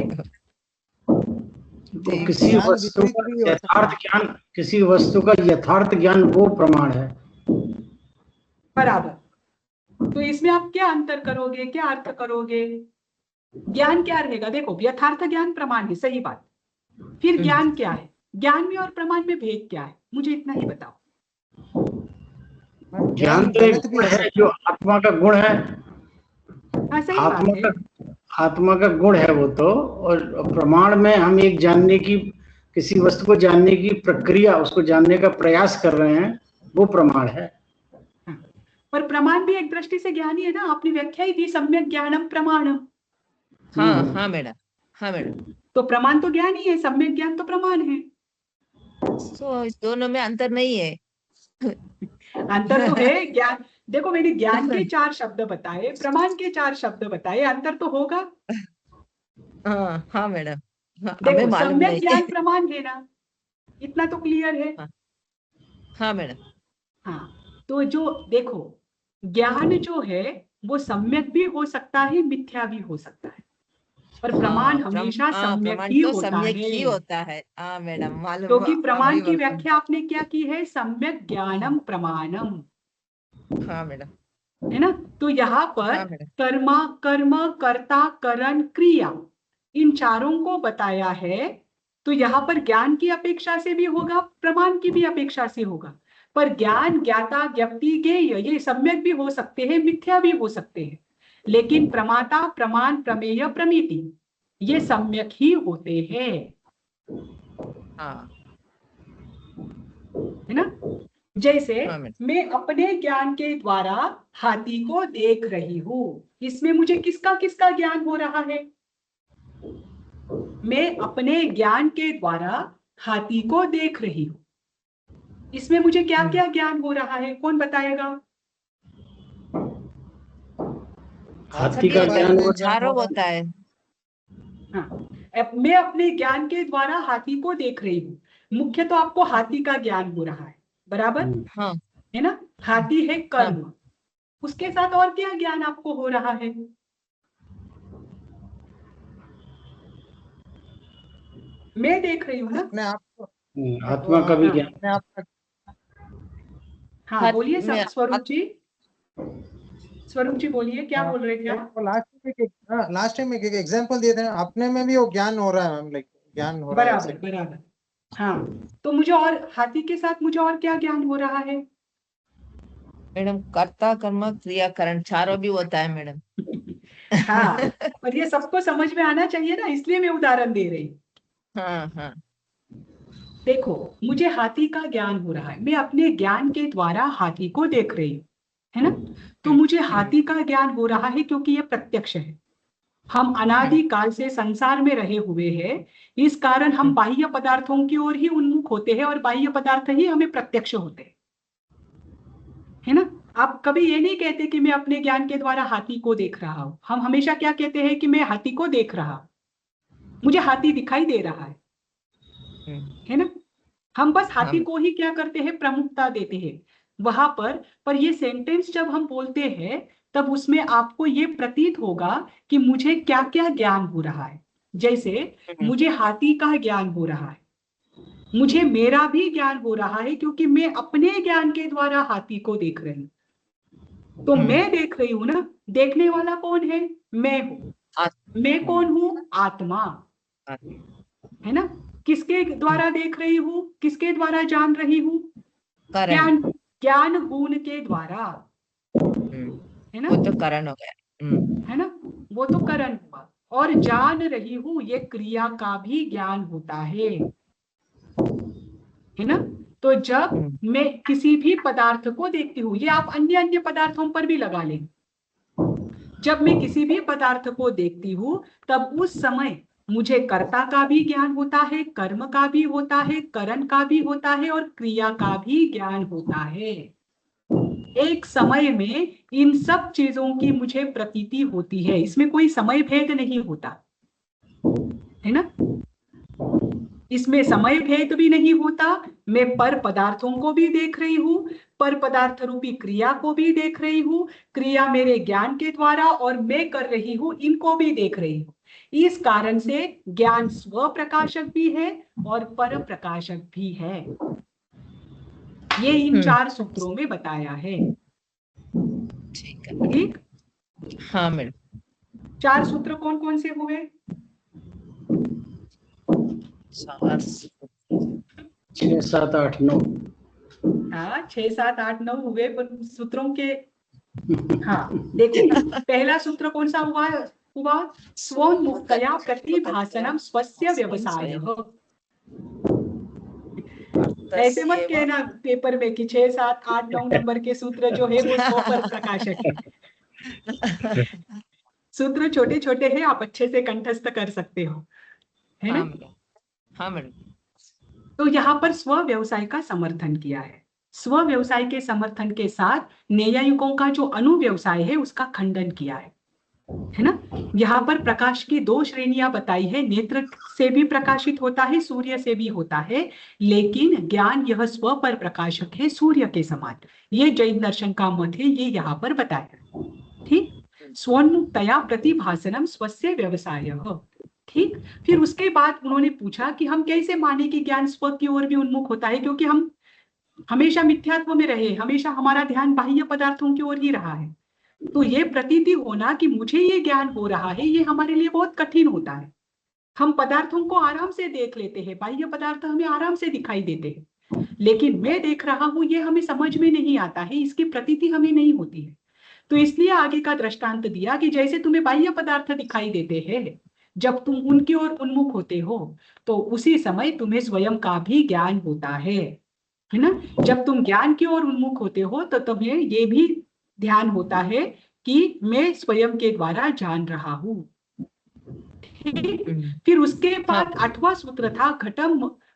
Speaker 5: तो किसी
Speaker 1: ज्ञान
Speaker 5: वस्तु
Speaker 1: विपरीत
Speaker 5: का
Speaker 1: भी हो सकता
Speaker 5: यथार्थ ज्ञान, किसी वस्तु का यथार्थ ज्ञान वो प्रमाण है।
Speaker 2: बराबर। तो इसमें आप क्या अंतर करोगे, क्या अर्थ करोगे? ज्ञान क्या रहेगा? देखो यथार्थ ज्ञान प्रमाण है, सही बात। फिर ज्ञान क्या है? ज्ञान में और प्रमाण में भेद क्या है, मुझे इतना ही बताओ।
Speaker 1: है।
Speaker 5: ज्ञान तो एक
Speaker 1: गलत भी
Speaker 5: गुण
Speaker 1: हो
Speaker 5: है,
Speaker 1: सकता
Speaker 5: जो आत्मा का गुण है।
Speaker 2: हाँ सही बात
Speaker 5: आत्मा
Speaker 2: है।
Speaker 5: का आत्मा का गुण है वो तो। और प्रमाण में हम एक जानने की, किसी वस्तु को जानने की प्रक्रिया, उसको जानने का प्रयास कर रहे हैं, वो प्रमाण है।
Speaker 2: पर प्रमाण भी एक दृष्टि से ज्ञान ही है ना, आपने व्याख्या ही दी, सम्यक ज्ञानम प्रमाणम।
Speaker 3: हाँ हाँ मैडम, हाँ मैडम।
Speaker 2: तो प्रमाण तो ज्ञान ही है, सम्यक ज्ञान तो प्रमाण है।
Speaker 3: तो इस दोनों में अंतर नहीं है।
Speaker 2: अंतर तो है। ज्ञान, देखो मैंने ज्ञान के 4 शब्द बताए, प्रमाण के 4 शब्द बताए, अंतर तो होगा।
Speaker 3: हाँ हाँ मैडम, हाँ, हमें
Speaker 2: देखो
Speaker 3: मालूम
Speaker 2: सम्यक
Speaker 3: नहीं।
Speaker 2: ज्ञान प्रमाण है ना, इतना तो क्लियर है।
Speaker 3: हाँ मैडम।
Speaker 2: हाँ, तो जो देखो ज्ञान जो है वो सम्यक भी हो सकता है, मिथ्या भी हो सकता है, पर प्रमाण हमेशा सम्यक
Speaker 3: प्रमाण
Speaker 2: ही
Speaker 3: तो
Speaker 2: होता
Speaker 3: सम्यक
Speaker 2: है।
Speaker 3: ही होता है। हाँ मैडम, मालूम,
Speaker 2: क्योंकि
Speaker 3: आप
Speaker 2: प्रमाण
Speaker 3: भी
Speaker 2: की
Speaker 3: मालूम।
Speaker 2: व्याख्या आपने क्या की है? सम्यक ज्ञानम प्रमाणम,
Speaker 3: हाँ मैडम।
Speaker 2: है ना। तो यहाँ पर
Speaker 3: हाँ मैडम।
Speaker 2: कर्म, कर्ता, करण, क्रिया, इन चारों को बताया है। तो यहाँ पर ज्ञान की अपेक्षा से भी होगा, प्रमाण की भी अपेक्षा से होगा। पर ज्ञान, ज्ञाता, ज्ञप्ति, ज्ञेय ये सम्यक भी हो सकते हैं, मिथ्या भी हो सकते हैं, लेकिन प्रमाता, प्रमाण, प्रमेय, प्रमिति ये सम्यक ही होते हैं,
Speaker 3: हाँ
Speaker 2: है ना। जैसे
Speaker 3: हाँ मैडम।
Speaker 2: मैं अपने ज्ञान के द्वारा हाथी को देख रही हूं, इसमें मुझे किसका किसका ज्ञान हो रहा है? मैं अपने ज्ञान के द्वारा हाथी को देख रही हूं, इसमें मुझे क्या क्या ज्ञान हो रहा है, कौन बताएगा?
Speaker 5: हाथी का ज्ञान वो
Speaker 3: चारों होता है।
Speaker 2: हाँ, मैं अपने ज्ञान के द्वारा हाथी को देख रही हूँ, मुख्य तो आपको हाथी का ज्ञान हो रहा है, बराबर
Speaker 3: हाँ
Speaker 2: है ना। हाथी है
Speaker 3: हाँ
Speaker 2: कर्म, उसके साथ और क्या ज्ञान आपको हो रहा है? मैं देख रही हूँ ना।
Speaker 1: अपने आप को,
Speaker 5: आत्मा का भी ज्ञान।
Speaker 1: अपने आप का
Speaker 2: हाँ बोलिए
Speaker 3: मैं-
Speaker 2: स्वरूप जी बोलिए, क्या बोल रहे थे आप?
Speaker 1: लास्ट टाइम एक एग्जांपल दिए थे, अपने में भी वो ज्ञान हो रहा है मैम, लाइक ज्ञान हो रहा है
Speaker 2: बराबर
Speaker 1: ऐसे।
Speaker 2: बराबर। हाँ, तो मुझे और हाथी के साथ मुझे और क्या ज्ञान हो रहा है?
Speaker 3: मैडम, कर्ता, कर्म, क्रिया, करण चारों भी होता है मैडम।
Speaker 2: हाँ, पर ये सबको समझ में आना चाहिए ना, इसलिए मैं उदाहरण दे रही हूँ।
Speaker 3: हाँ हाँ
Speaker 2: देखो मुझे हाथी का ज्ञान हो रहा है, मैं अपने ज्ञान के द्वारा हाथी को देख रही हूँ, है ना। तो मुझे हाथी का ज्ञान हो रहा है क्योंकि ये प्रत्यक्ष है। हम अनादि काल से संसार में रहे हुए हैं, इस कारण हम बाह्य पदार्थों की ओर ही उन्मुख होते हैं और बाह्य पदार्थ ही हमें प्रत्यक्ष होते हैं, है ना। आप कभी ये नहीं कहते कि मैं अपने ज्ञान के द्वारा हाथी को देख रहा हूं, हम हमेशा क्या कहते हैं कि मैं हाथी को देख रहा हूं, मुझे हाथी दिखाई दे रहा है ना। हम बस हाथी को ही क्या करते हैं, प्रमुखता देते हैं वहां पर ये सेंटेंस जब हम बोलते हैं तब उसमें आपको ये प्रतीत होगा कि मुझे क्या क्या ज्ञान हो रहा है। जैसे मुझे हाथी का ज्ञान हो रहा है, मुझे मेरा भी ज्ञान हो रहा है क्योंकि मैं अपने ज्ञान के द्वारा हाथी को देख रही हूँ। तो मैं देख रही हूँ ना, देखने वाला कौन है? मैं हूँ। मैं कौन हूँ? आत्मा, है ना। किसके द्वारा देख रही हूँ? किसके द्वारा जान रही हूँ?
Speaker 3: करण,
Speaker 2: ज्ञान गुण के द्वारा, है ना।
Speaker 3: वो तो करण हो गया।
Speaker 2: है ना, वो तो करण हुआ। और जान रही हूँ, ये क्रिया का भी ज्ञान होता है ना। तो जब मैं किसी भी पदार्थ को देखती हूँ, ये आप अन्य अन्य पदार्थों पर भी लगा लें। जब मैं किसी भी पदार्थ को देखती हूँ तब उस समय मुझे कर्ता का भी ज्ञान होता है, कर्म का भी होता है, करण का भी होता है और क्रिया का भी ज्ञान होता है। एक समय में इन सब चीजों की मुझे प्रतीति होती है, इसमें कोई समय भेद नहीं होता, है ना। इसमें समय भेद भी नहीं होता। मैं पर पदार्थों को भी देख रही हूँ, पर पदार्थ रूपी क्रिया को भी देख रही हूँ, क्रिया मेरे ज्ञान के द्वारा और मैं कर रही हूँ इनको भी देख रही हूँ। इस कारण से ज्ञान स्व प्रकाशक भी है और पर प्रकाशक भी है। ये इन 4 सूत्रों में बताया है। ठीक।
Speaker 3: हाँ मैडम।
Speaker 2: 4 सूत्र कौन कौन से हुए?
Speaker 5: 6, 7, 8, 9।
Speaker 2: हाँ, 6, 7, 8, 9 हुए पर सूत्रों के। हाँ देखो, पहला सूत्र कौन सा हुआ? स्वोन्मुक्तया प्रतिभासनम स्वस्य व्यवसायः। ऐसे मत कहना पेपर में कि 6, 7, 8, 9 नंबर के सूत्र जो है वो स्व पर प्रकाशक है। सूत्र छोटे छोटे हैं, आप अच्छे से कंठस्थ कर सकते हो, है ना।
Speaker 3: हाँ मैडम।
Speaker 2: तो यहाँ पर स्व व्यवसाय का समर्थन किया है। स्व व्यवसाय के समर्थन के साथ न्यायिकों का जो अनुव्यवसाय है उसका खंडन किया है ना। यहाँ पर प्रकाश की 2 श्रेणियां बताई है, नेत्र से भी प्रकाशित होता है, सूर्य से भी होता है, लेकिन ज्ञान यह स्व पर प्रकाशक है, सूर्य के समान। ये जैन दर्शन का मत है, ये यहाँ पर बताया। ठीक। स्वोन्मुक्तया प्रतिभासनम स्वस्य व्यवसायः। ठीक। फिर उसके बाद उन्होंने पूछा कि हम कैसे माने कि ज्ञान स्व की ओर भी उन्मुख होता है, क्योंकि हम हमेशा मिथ्यात्व में रहे, हमेशा हमारा ध्यान बाह्य पदार्थों की ओर ही रहा है। तो ये प्रतीति होना कि मुझे ये ज्ञान हो रहा है, ये हमारे लिए बहुत कठिन होता है। हम पदार्थों को आराम से देख लेते हैं, बाह्य पदार्थ हमें आराम से दिखाई देते हैं, लेकिन मैं देख रहा हूं ये हमें समझ में नहीं आता है, इसकी प्रतीति हमें नहीं होती है। तो इसलिए आगे का दृष्टांत दिया कि जैसे तुम्हें बाह्य पदार्थ दिखाई देते हैं, जब तुम उनकी ओर उन्मुख होते हो तो उसी समय तुम्हें स्वयं का भी ज्ञान होता है ना। जब तुम ज्ञान की ओर उन्मुख होते हो तो तुम्हें ये भी ध्यान होता है कि मैं स्वयं के द्वारा जान रहा हूं। फिर उसके बाद 8वां सूत्र था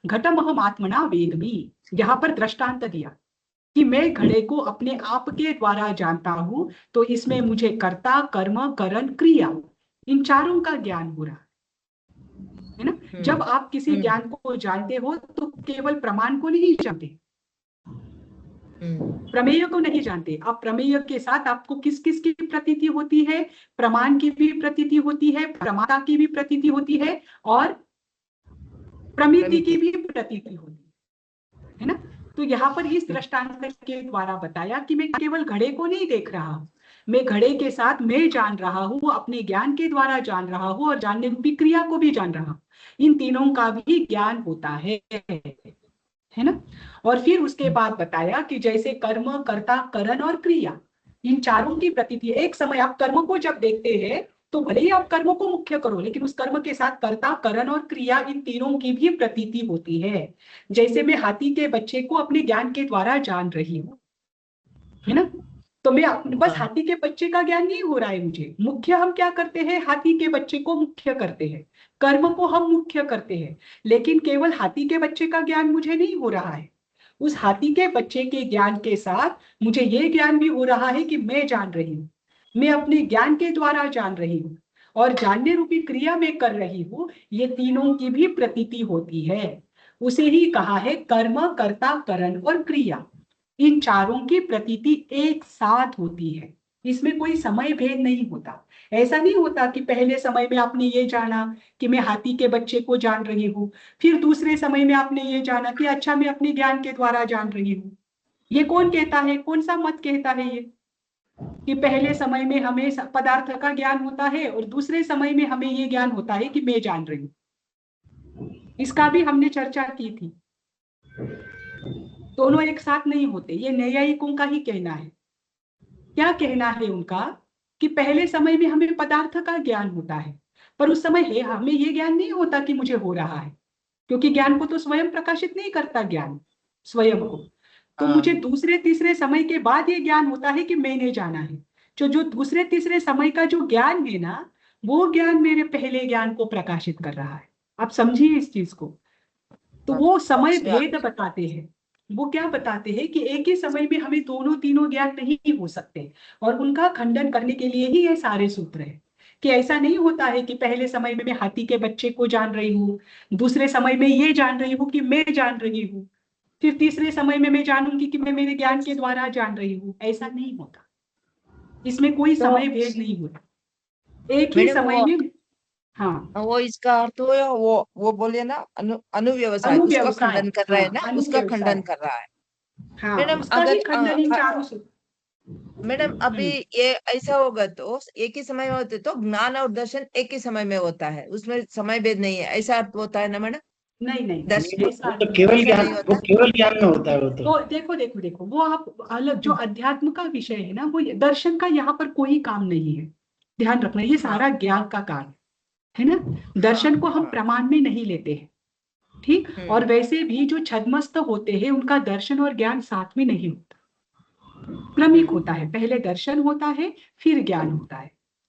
Speaker 2: घटमहम आत्मना वेदमी। यहाँ पर दृष्टांत दिया कि मैं घड़े को अपने आप के द्वारा जानता हूं, तो इसमें मुझे कर्ता, कर्म, करण, क्रिया, इन चारों का ज्ञान हो रहा है ना। जब आप किसी ज्ञान को जानते हो तो केवल प्रमाण को नहीं जानते, प्रमेय को नहीं जानते आप। प्रमेय के साथ आपको किस किस की प्रतीति होती है? प्रमाण की भी प्रतीति होती है, प्रमाता की भी प्रतीति होती है और प्रमिति की भी प्रतीति होती है ना। तो यहाँ पर इस दृष्टांत के द्वारा बताया कि मैं केवल घड़े को नहीं देख रहा हूं, मैं घड़े के साथ मैं जान रहा हूं, अपने ज्ञान के द्वारा जान रहा हूं और जानने रूपी क्रिया को भी जान रहा हूं। इन तीनों का भी ज्ञान होता है ना। और फिर उसके बाद बताया कि जैसे कर्म, कर्ता, करण और क्रिया, इन चारों की प्रतीति। एक समय आप कर्म को जब देखते हैं तो भले ही आप कर्म को मुख्य करो, लेकिन उस कर्म के साथ कर्ता, करण और क्रिया, इन तीनों की भी प्रतीति होती है। जैसे मैं हाथी के बच्चे को अपने ज्ञान के द्वारा जान रही हूँ, है ना। तो मैं बस हाथी के बच्चे का ज्ञान नहीं हो रहा है मुझे, मुख्य हम क्या करते हैं? हाथी के बच्चे को मुख्य करते हैं, कर्म को हम मुख्य करते हैं, लेकिन केवल हाथी के बच्चे का ज्ञान मुझे नहीं हो रहा है। उस हाथी के बच्चे के ज्ञान के साथ मुझे ये ज्ञान भी हो रहा है कि मैं जान रही हूँ, मैं अपने ज्ञान के द्वारा जान रही हूँ और जानने रूपी क्रिया में कर रही हूँ। ये तीनों की भी प्रतीति होती है। उसे ही कहा है कर्म, कर्ता, करण और क्रिया, इन चारों की प्रतीति एक साथ होती है। इसमें कोई समय भेद नहीं होता। ऐसा नहीं होता कि पहले समय में आपने ये जाना कि मैं हाथी के बच्चे को जान रही हूँ, फिर दूसरे समय में आपने ये जाना कि अच्छा मैं अपने ज्ञान के द्वारा जान रही हूँ। ये कौन कहता है, कौन सा मत कहता है ये कि पहले समय में हमें पदार्थ का ज्ञान होता है और दूसरे समय में हमें ये ज्ञान होता है कि मैं जान रही हूँ। इसका भी हमने चर्चा की थी। दोनों एक साथ नहीं होते, ये नैयायिकों का ही कहना है। क्या कहना है उनका कि पहले समय में हमें पदार्थ का ज्ञान होता है, पर उस समय है हमें ये ज्ञान नहीं होता कि मुझे हो रहा है, क्योंकि ज्ञान को तो स्वयं प्रकाशित नहीं करता ज्ञान स्वयं को। तो मुझे दूसरे तीसरे समय के बाद ये ज्ञान होता है कि मैंने जाना है। जो दूसरे तीसरे समय का जो ज्ञान है ना, वो ज्ञान मेरे पहले ज्ञान को प्रकाशित कर रहा है। आप समझिए इस चीज को। तो वो समय भेद बताते हैं। वो क्या बताते हैं कि एक ही समय में हमें दोनों तीनों ज्ञान नहीं हो सकते, और उनका खंडन करने के लिए ही ये सारे सूत्र है कि ऐसा नहीं होता है कि पहले समय में मैं हाथी के बच्चे को जान रही हूँ, दूसरे समय में ये जान रही हूँ कि मैं जान रही हूँ, फिर तीसरे समय में मैं जानूंगी कि मैं मेरे ज्ञान के द्वारा जान रही हूँ। ऐसा नहीं होता, इसमें कोई
Speaker 3: तो
Speaker 2: समय भेद नहीं होता, एक ही
Speaker 3: मैडम
Speaker 2: समय में। हाँ,
Speaker 3: वो इसका अर्थ हो या वो बोलिए ना अनुव्यवसाय, उसका
Speaker 2: अनुव्यवसाय।
Speaker 3: खंडन कर रहे हैं ना,
Speaker 2: हाँ,
Speaker 3: उसका
Speaker 2: अनुव्यवसाय।
Speaker 3: खंडन कर रहा है।
Speaker 2: हाँ,
Speaker 3: मैडम
Speaker 2: उसका ही
Speaker 3: अगर
Speaker 2: खंडन इन चारों सूत्र।
Speaker 3: मैडम अभी ये ऐसा होगा तो एक ही समय में होते तो ज्ञान और दर्शन एक ही समय में होता है, उसमें समय भेद नहीं है, ऐसा अर्थ होता है ना मैडम?
Speaker 2: नहीं नहीं,
Speaker 3: दर्शन
Speaker 5: वो
Speaker 2: ऐसा
Speaker 5: तो
Speaker 2: नहीं,
Speaker 5: केवल
Speaker 3: ऐसा
Speaker 5: ज्ञान,
Speaker 3: नहीं
Speaker 5: वो
Speaker 3: होता।
Speaker 5: केवल ज्ञान में होता है वो तो।
Speaker 2: तो देखो देखो देखो, वो आप अलग जो अध्यात्म का विषय है ना, वो दर्शन का यहाँ पर कोई काम नहीं है। ध्यान रखना, ये सारा ज्ञान का काम है ना। दर्शन को हम प्रमाण में नहीं लेते हैं, ठीक। और वैसे भी जो छद्मस्त होते हैं उनका दर्शन और ज्ञान साथ में नहीं होता, क्रमिक होता है। पहले दर्शन होता है, फिर ज्ञान होता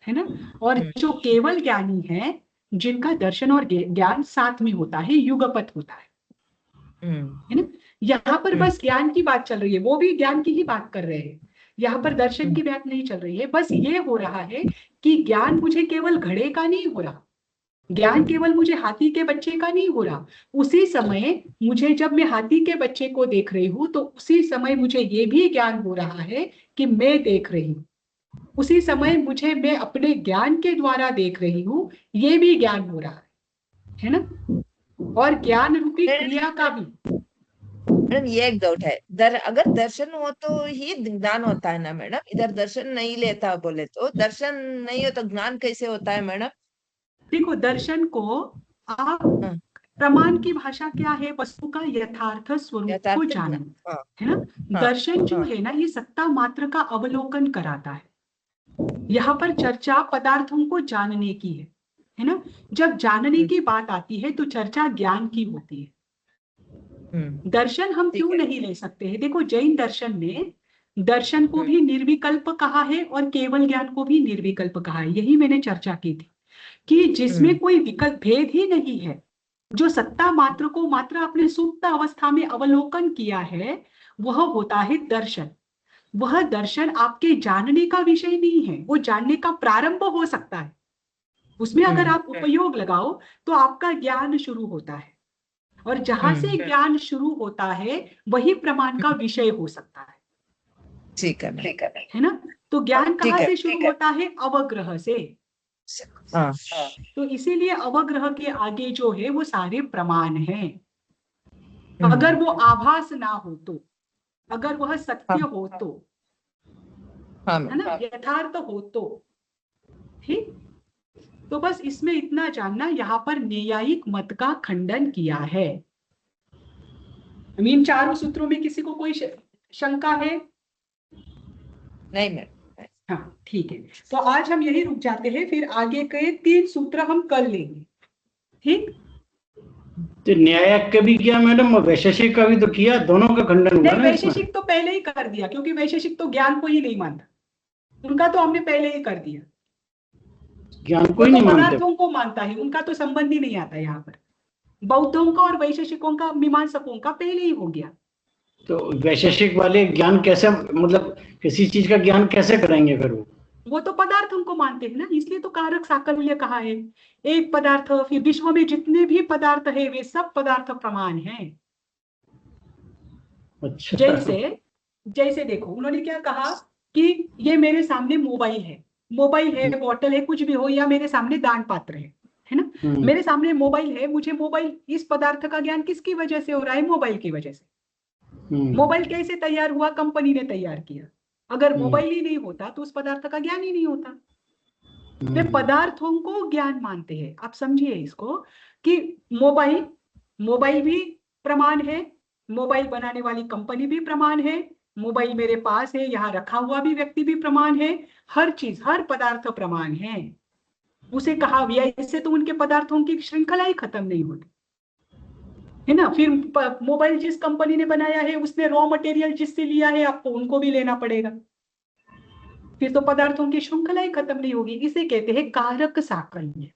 Speaker 2: है ना। और जो केवल ज्ञानी है, जिनका दर्शन और ज्ञान साथ में होता है, युगपत होता है ना। यहाँ पर बस ज्ञान की बात चल रही है, वो भी ज्ञान की ही बात कर रहे हैं। यहाँ पर दर्शन की बात नहीं चल रही है। बस ये हो रहा है कि ज्ञान मुझे केवल घड़े का नहीं हो रहा, ज्ञान केवल मुझे हाथी के बच्चे का नहीं हो रहा। उसी समय मुझे, जब मैं हाथी के बच्चे को देख रही हूँ, तो उसी समय मुझे ये भी ज्ञान हो रहा है कि मैं देख रही हूँ। उसी समय मुझे, मैं अपने ज्ञान के द्वारा देख रही हूँ, ये भी ज्ञान हो रहा है ना। और ज्ञान रूपी क्रिया का भी।
Speaker 3: मैडम ये एक डाउट है, अगर दर्शन हो तो ही ज्ञान होता है ना मैडम? इधर दर्शन नहीं लेता बोले तो, दर्शन नहीं हो तो ज्ञान कैसे होता है मैडम?
Speaker 2: देखो, दर्शन को आप,
Speaker 3: हाँ,
Speaker 2: प्रमाण की भाषा क्या है, वस्तु का यथार्थ स्वरूप को
Speaker 3: यथार्थ ज्ञान।
Speaker 2: जानना,
Speaker 3: हाँ
Speaker 2: है ना।
Speaker 3: हाँ
Speaker 2: दर्शन जो
Speaker 3: हाँ।
Speaker 2: है ना, ये सत्ता मात्र का अवलोकन कराता है। यहाँ पर चर्चा पदार्थों को जानने की है ना। जब जानने की बात आती है तो चर्चा ज्ञान की होती है। दर्शन हम
Speaker 3: ठीक
Speaker 2: क्यों
Speaker 3: है।
Speaker 2: नहीं ले सकते हैं? देखो, जैन दर्शन में दर्शन को भी निर्विकल्प कहा है और केवल ज्ञान को भी निर्विकल्प कहा है। यही मैंने चर्चा की थी कि जिसमें कोई विकल्प भेद ही नहीं है, जो सत्ता मात्र को मात्र अपने सुप्त अवस्था में अवलोकन किया है, वह होता है दर्शन। वह दर्शन आपके जानने का विषय नहीं है, वो जानने का प्रारंभ हो सकता है। उसमें अगर आप उपयोग लगाओ तो आपका ज्ञान शुरू होता है, और जहां से ज्ञान शुरू होता है वही प्रमाण का विषय हो सकता है।
Speaker 3: ठीक है
Speaker 2: है ना। तो ज्ञान
Speaker 3: ठीक
Speaker 2: कहाँ
Speaker 3: है।
Speaker 2: से शुरू होता है? अवग्रह से।
Speaker 3: हाँ
Speaker 2: तो इसीलिए अवग्रह के आगे जो है वो सारे प्रमाण हैं। अगर वो आभास ना हो तो, अगर वह सत्य हो तो,
Speaker 3: हाँ
Speaker 2: है ना, यथार्थ हो तो, ठीक। तो बस इसमें इतना जानना, यहाँ पर न्यायिक मत का खंडन किया है। इन चारों सूत्रों में किसी को कोई शंका है?
Speaker 3: नहीं मैडम।
Speaker 2: हाँ, ठीक है। तो आज हम यही रुक जाते हैं, फिर आगे के 3 सूत्र हम कर लेंगे, ठीक।
Speaker 5: तो न्यायिक का भी किया मैडम और वैशेषिक का भी तो किया, दोनों का खंडन हुआ
Speaker 2: नहीं,
Speaker 5: ना इसमें।
Speaker 2: वैशेषिक तो पहले ही कर दिया, क्योंकि वैशेषिक तो ज्ञान को ही नहीं मानता, उनका तो हमने पहले ही कर दिया।
Speaker 5: ज्ञान को
Speaker 2: वो
Speaker 5: ही
Speaker 2: तो
Speaker 5: नहीं मानते।
Speaker 2: पदार्थों को मानता है, उनका तो संबंध ही नहीं आता यहाँ पर। बौद्धों का और वैशेषिकों का, मीमांसकों का पहले ही हो गया।
Speaker 5: तो वैशेषिक वाले ज्ञान कैसे, मतलब किसी चीज का ज्ञान कैसे करेंगे फिर
Speaker 2: वो तो पदार्थों को मानते हैं ना, इसलिए तो कारक साकल्य कहा है। एक पदार्थ, फिर विश्व में जितने भी पदार्थ है वे सब पदार्थ प्रमाण हैं।
Speaker 5: अच्छा।
Speaker 2: जैसे जैसे देखो, उन्होंने क्या कहा कि ये मेरे सामने मोबाइल है, बॉटल है, कुछ भी हो, या मेरे सामने दान पात्र है ना, मेरे सामने मोबाइल है, मुझे मोबाइल, इस पदार्थ का ज्ञान किसकी वजह से हो रहा है? मोबाइल की वजह से। मोबाइल कैसे तैयार हुआ? कंपनी ने तैयार किया। अगर मोबाइल ही नहीं होता तो उस पदार्थ का ज्ञान ही नहीं होता। वे पदार्थों को ज्ञान मानते हैं। आप समझिए इसको कि मोबाइल भी प्रमाण है, मोबाइल बनाने वाली कंपनी भी प्रमाण है, मोबाइल मेरे पास है, यहाँ रखा हुआ भी व्यक्ति भी प्रमाण है, हर चीज, हर पदार्थ प्रमाण है। उसे कहा गया, इससे तो उनके पदार्थों की श्रृंखला ही खत्म नहीं होती, है ना। फिर मोबाइल जिस कंपनी ने बनाया है उसने रॉ मटेरियल जिससे लिया है, आपको उनको भी लेना पड़ेगा, फिर तो पदार्थों की श्रृंखला ही खत्म नहीं होगी। इसे कहते हैं कारक साकल्य।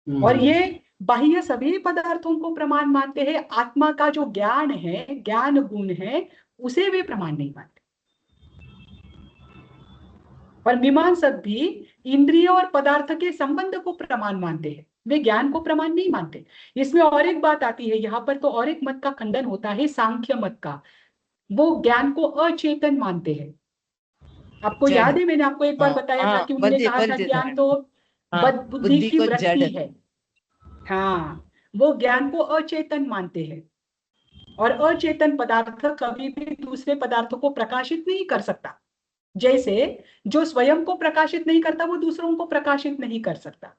Speaker 2: और ये बाह्य सभी पदार्थों को प्रमाण मानते हैं, आत्मा का जो ज्ञान है, ज्ञान गुण है, उसे वे प्रमाण नहीं मानते। और मीमांसक भी इंद्रिय और पदार्थ के संबंध को प्रमाण मानते हैं, वे ज्ञान को प्रमाण नहीं मानते। इसमें और एक बात आती है यहाँ पर, तो और एक मत का खंडन होता है सांख्य मत का। वो ज्ञान को अचेतन मानते हैं। आपको याद है, मैंने आपको एक बार बताया था कि उन्होंने कहा था ज्ञान तो बुद्धि की वृत्ति है। हाँ, वो ज्ञान को अचेतन मानते हैं, और अचेतन पदार्थ कभी भी दूसरे पदार्थों को प्रकाशित नहीं कर सकता। जैसे जो स्वयं को प्रकाशित नहीं करता वो दूसरों को प्रकाशित नहीं कर सकता।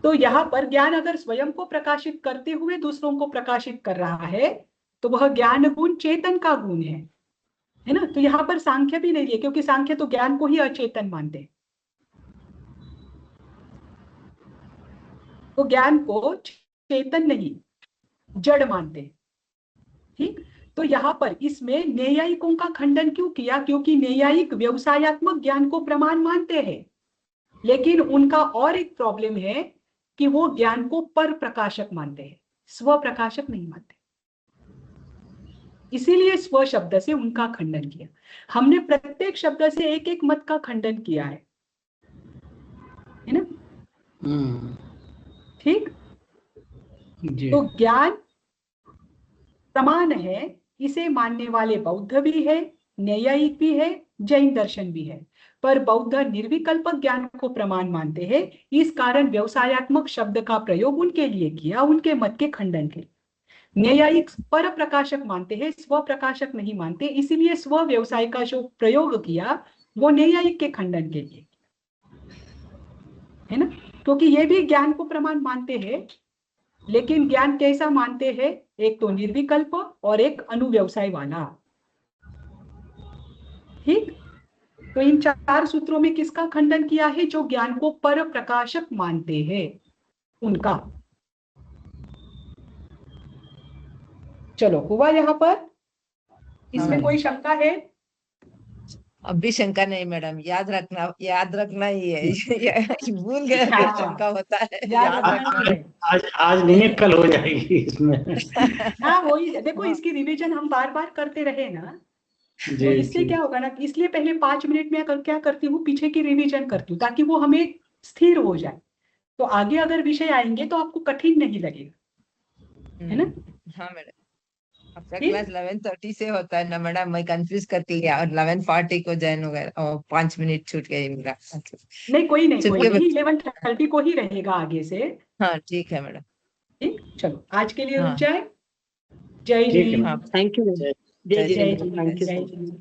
Speaker 2: तो यहाँ पर ज्ञान अगर स्वयं को प्रकाशित करते हुए दूसरों को प्रकाशित कर रहा है तो वह ज्ञान गुण चेतन का गुण है ना। तो यहाँ पर सांख्य भी नहीं है, क्योंकि सांख्य तो ज्ञान को ही अचेतन मानते हैं। तो ज्ञान को चेतन नहीं, जड़ मानते हैं। ठीक, तो यहाँ पर इसमें न्यायिकों का खंडन क्यों किया? क्योंकि न्यायिक व्यवसायत्मक ज्ञान को प्रमाण मानते हैं, लेकिन उनका और एक प्रॉब्लम है कि वो ज्ञान को पर प्रकाशक मानते हैं, स्व प्रकाशक नहीं मानते। इसीलिए स्व शब्द से उनका खंडन किया। हमने प्रत्येक शब्द से एक एक मत का खंडन किया है ना। ठीक, तो ज्ञान प्रमाण है, इसे मानने वाले बौद्ध भी है, न्यायिक भी है, जैन दर्शन भी है। पर बौद्ध निर्विकल्पक ज्ञान को प्रमाण मानते हैं, इस कारण व्यवसायत्मक शब्द का प्रयोग उनके लिए किया, उनके मत के खंडन के लिए। न्यायिक पर प्रकाशक मानते हैं, स्व प्रकाशक नहीं मानते, इसीलिए स्व व्यवसाय का जो प्रयोग किया वो न्यायिक के खंडन के लिए, है ना। क्योंकि ये भी ज्ञान को प्रमाण मानते हैं, लेकिन ज्ञान कैसा मानते हैं? एक तो निर्विकल्प और एक अनुव्यवसाय वाला। ठीक, तो इन चार सूत्रों में किसका खंडन किया है? जो ज्ञान को पर प्रकाशक मानते हैं उनका। चलो, हुआ यहाँ पर? इसमें कोई शंका है?
Speaker 3: अभी शंका नहीं मैडम, याद रखना ही है। भूल गए तो शंका होता है, याद रखना।
Speaker 5: आज नहीं, कल हो जाएगी इसमें।
Speaker 2: हाँ, वही देखो, इसकी रिवीजन हम बार बार करते रहे ना, तो इससे क्या होगा ना, इसलिए पहले 5 मिनट में क्या करती हूँ, पीछे की रिवीजन करती हूँ, ताकि वो हमें स्थिर हो जाए। तो आगे अगर विषय आएंगे तो आपको कठिन नहीं लगेगा, है ना।
Speaker 3: हाँ मैडम, आपका क्लास 11:30 से होता है ना मैडम, मैं कंफ्यूज करती है, और 11:40 को ज्वाइन हो गया, और 5 मिनट छूट गए मेरा।
Speaker 2: नहीं, कोई नहीं, 11:30 को ही रहेगा आगे से।
Speaker 3: हाँ ठीक है मैडम।
Speaker 2: ठीक, चलो आज के लिए रुक जाए। जय जी,
Speaker 4: थैंक यू। जय जी, थैंक यू।
Speaker 2: जय जी।